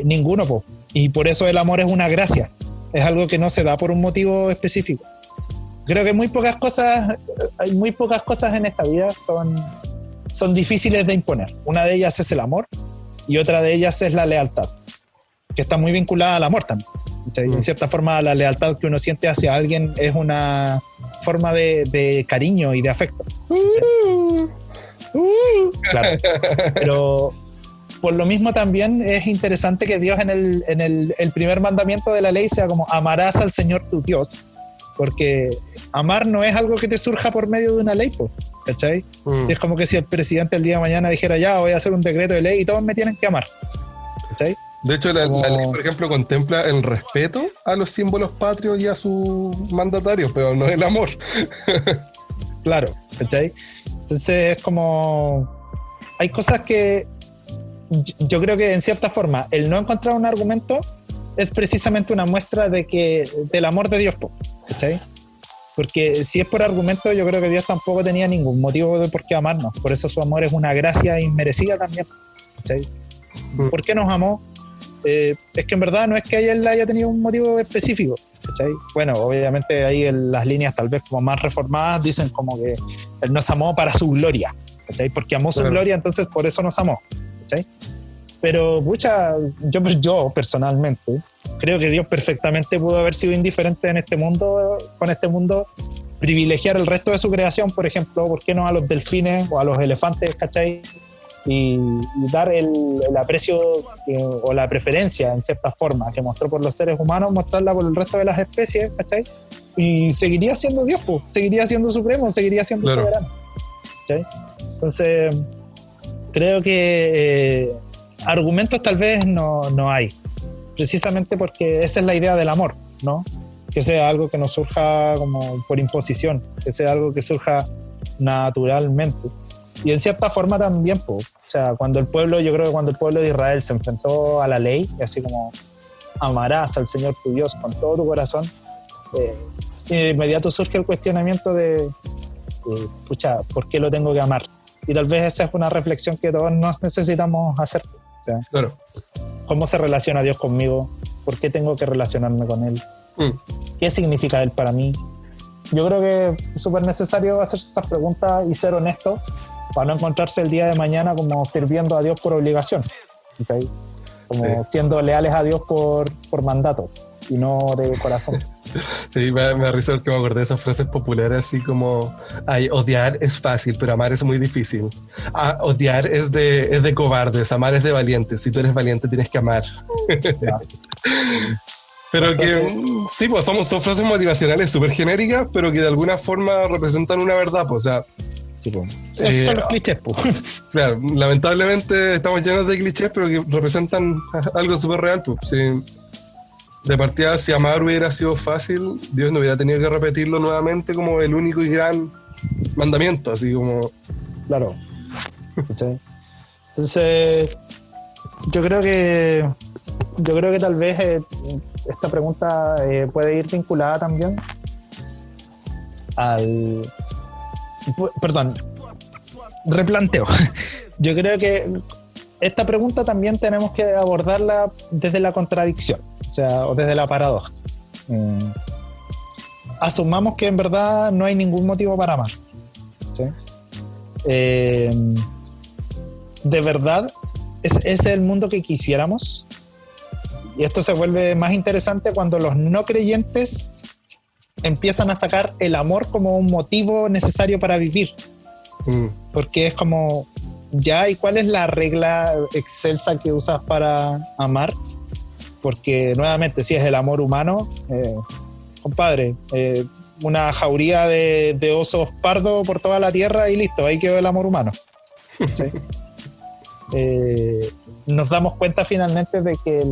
ninguno, po. Y por eso el amor es una gracia. Es algo que no se da por un motivo específico. Creo que hay muy pocas cosas en esta vida son difíciles de imponer. Una de ellas es el amor y otra de ellas es la lealtad, que está muy vinculada al amor también. ¿Cachai? En cierta forma, la lealtad que uno siente hacia alguien es una forma de cariño y de afecto. Claro. Pero por lo mismo también es interesante que Dios en el primer mandamiento de la ley sea como amarás al Señor tu Dios, porque amar no es algo que te surja por medio de una ley, ¿cachai? Es como que si el presidente el día de mañana dijera ya voy a hacer un decreto de ley y todos me tienen que amar, ¿cachai? De hecho, la ley, por ejemplo, contempla el respeto a los símbolos patrios y a sus mandatarios, pero no el amor. Claro, ¿cachai? Entonces es como... Hay cosas que yo creo que en cierta forma el no encontrar un argumento es precisamente una muestra del amor de Dios, ¿cachai? Porque si es por argumento, yo creo que Dios tampoco tenía ningún motivo de por qué amarnos. Por eso su amor es una gracia inmerecida también, ¿cachai? ¿Por qué nos amó? Es que en verdad no es que él haya tenido un motivo específico, ¿cachai? Bueno, obviamente ahí en las líneas tal vez como más reformadas dicen como que él nos amó para su gloria, ¿cachai? Porque amó su gloria, entonces por eso nos amó, ¿cachai? Pero, pucha, yo personalmente creo que Dios perfectamente pudo haber sido indiferente en este mundo, con este mundo, privilegiar el resto de su creación, por ejemplo, ¿por qué no a los delfines o a los elefantes, ¿cachai? Y dar el aprecio o la preferencia en cierta forma que mostró por los seres humanos, mostrarla por el resto de las especies, ¿cachai? Y seguiría siendo Dios, seguiría siendo supremo, seguiría siendo soberano, ¿cachai? Entonces creo que argumentos tal vez no hay, precisamente porque esa es la idea del amor, ¿no? que sea algo que no surja como por imposición, que sea algo que surja naturalmente. Y en cierta forma también, pues, o sea, yo creo que cuando el pueblo de Israel se enfrentó a la ley, así como amarás al Señor tu Dios con todo tu corazón, de inmediato surge el cuestionamiento de pucha, ¿por qué lo tengo que amar? Y tal vez esa es una reflexión que todos nos necesitamos hacer. O sea, Claro. ¿cómo se relaciona Dios conmigo? ¿Por qué tengo que relacionarme con Él? ¿Qué significa Él para mí? Yo creo que es súper necesario hacerse esas preguntas y ser honesto para no encontrarse el día de mañana como sirviendo a Dios por obligación, ¿okay? Como siendo leales a Dios por mandato y no de corazón. Sí, me da risa porque me acordé de esas frases populares así como: ay, odiar es fácil, pero amar es muy difícil. Odiar es de cobardes, amar es de valientes. Si tú eres valiente tienes que amar. Ya. Pero Entonces, que sí, pues son frases motivacionales súper genéricas, pero que de alguna forma representan una verdad, pues, o sea, tipo, esos son los clichés, pues. claro, lamentablemente estamos llenos de clichés, pero que representan algo súper real, pues. Sí. De partida, si amar hubiera sido fácil, Dios no hubiera tenido que repetirlo nuevamente como el único y gran mandamiento, así como... Claro. ¿Cachai? Entonces, yo creo que tal vez esta pregunta puede ir vinculada también replanteo. Yo creo que esta pregunta también tenemos que abordarla desde la contradicción, o sea, o desde la paradoja. Asumamos que en verdad no hay ningún motivo para amar, ¿sí? De verdad, ¿ese es el mundo que quisiéramos? Y esto se vuelve más interesante cuando los no creyentes empiezan a sacar el amor como un motivo necesario para vivir. Porque es como, ya, ¿y cuál es la regla excelsa que usas para amar? Porque nuevamente, si es el amor humano, compadre, una jauría de osos pardos por toda la tierra y listo, ahí quedó el amor humano. ¿Sí? Nos damos cuenta finalmente de que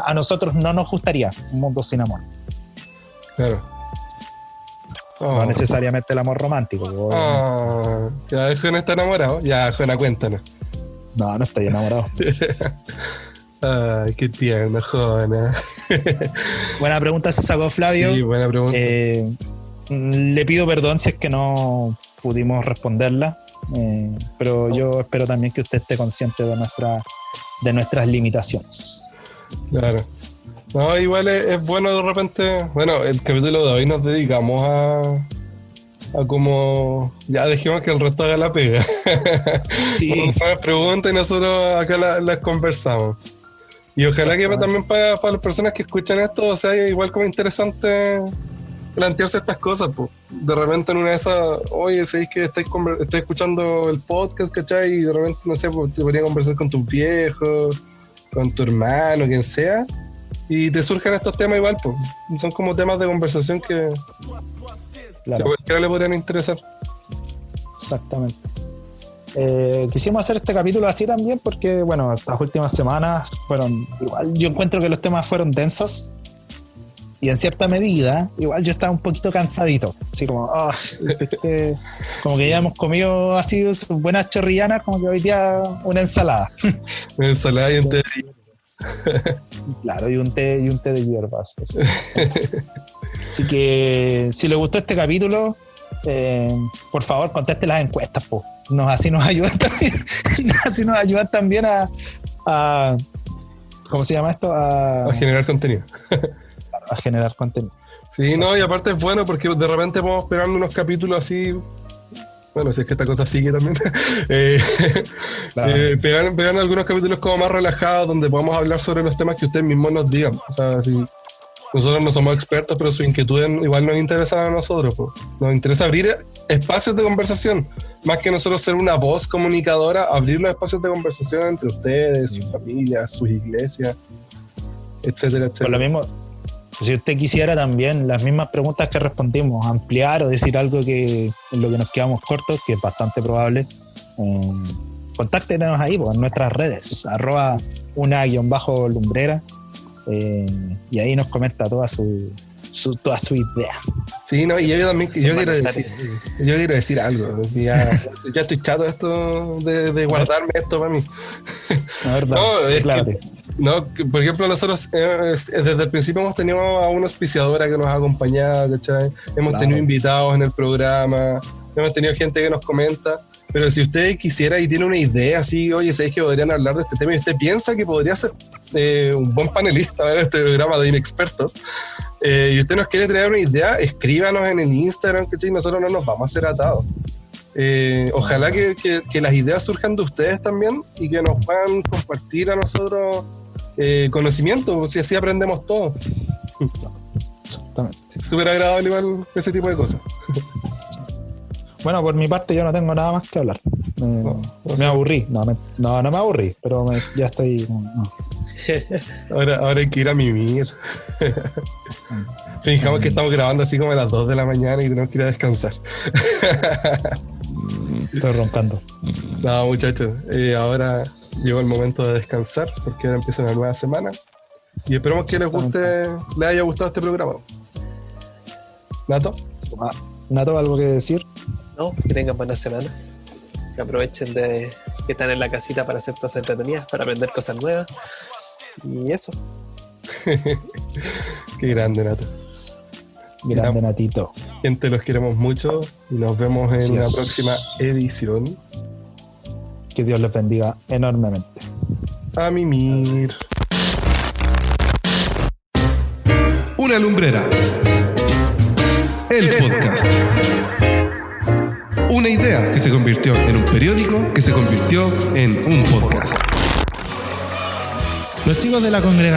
a nosotros no nos gustaría un mundo sin amor. Claro. No necesariamente el amor romántico. Ya Juana está enamorado. Ya, Juana, cuéntanos. No estoy enamorado. Ay, qué tierno, Juana. Buena pregunta se sacó Flavio. Sí, buena pregunta. Le pido perdón si es que no pudimos responderla, pero yo espero también que usted esté consciente de nuestras limitaciones. Claro. No, igual es bueno de repente. Bueno, el capítulo de hoy nos dedicamos a como. Ya dejemos que el resto haga la pega. Sí. Nos preguntas y nosotros acá las conversamos. Y ojalá que también para las personas que escuchan esto sea igual como interesante plantearse estas cosas, pues. De repente en una de esas, oye, sabéis que estoy escuchando el podcast, ¿cachai? Y de repente, no sé, pues, te podría conversar con tus viejos, con tu hermano, quien sea, y te surgen estos temas igual, pues. Son como temas de conversación que Claro. a cualquiera le podrían interesar. Exactamente. Quisimos hacer este capítulo así también porque, bueno, estas últimas semanas fueron igual, yo encuentro que los temas fueron densos y en cierta medida igual yo estaba un poquito cansadito, así como como que ya hemos comido así buenas chorrillanas, como que hoy día una ensalada. Una ensalada y un té. Claro, y un té de hierbas. Así que si les gustó este capítulo, por favor conteste las encuestas, po. Así nos ayudan también a ¿cómo se llama esto? A generar contenido. A generar contenido. Sí, no, y aparte es bueno porque de repente podemos pegarle unos capítulos así. Bueno, si es que esta cosa sigue también. Claro. Pegar algunos capítulos como más relajados donde podamos hablar sobre los temas que ustedes mismos nos digan. O sea, si nosotros no somos expertos, pero sus inquietudes igual nos interesan a nosotros, pues. Nos interesa abrir espacios de conversación. Más que nosotros ser una voz comunicadora, abrir los espacios de conversación entre ustedes, sus familias, sus iglesias, etcétera, etcétera. Por lo mismo, si usted quisiera también las mismas preguntas que respondimos, ampliar o decir algo en lo que nos quedamos cortos, que es bastante probable, contáctenos ahí, pues, en nuestras redes, @una_lumbrera, Y ahí nos comenta toda su idea. Sí, no, y yo también yo quiero decir algo. Ya estoy chato de esto de guardarme esto para mí. La verdad, no, por ejemplo, nosotros desde el principio hemos tenido a una auspiciadora que nos ha acompañado, ¿cachai? Hemos tenido invitados en el programa, hemos tenido gente que nos comenta. Pero si usted quisiera y tiene una idea así, oye, ¿sabéis que podrían hablar de este tema? Y usted piensa que podría ser un buen panelista en este programa de inexpertos, y usted nos quiere traer una idea, escríbanos en el Instagram, que nosotros no nos vamos a hacer atados. Ojalá que las ideas surjan de ustedes también y que nos puedan compartir a nosotros conocimiento, si así aprendemos todo. Exactamente. Súper agradable igual ese tipo de cosas. Bueno, por mi parte yo no tengo nada más que hablar. Me aburrí. No me aburrí, pero ya estoy... No. Ahora hay que ir a mimir. Fijamos que estamos grabando así como a las 2 de la mañana y tenemos que ir a descansar. Estoy roncando. No, muchachos, ahora llegó el momento de descansar porque ahora empieza una nueva semana y esperamos que les haya gustado este programa. ¿Nato, algo que decir? No, que tengan buena semana. Que aprovechen de que están en la casita para hacer cosas entretenidas, para aprender cosas nuevas. Y eso. Qué grande, Nato. Grande, Natito. Gente, los queremos mucho y nos vemos en la próxima edición. Que Dios les bendiga enormemente. A mimir. Una lumbrera. El podcast. Una idea que se convirtió en un periódico que se convirtió en un podcast. Los chicos de la congregación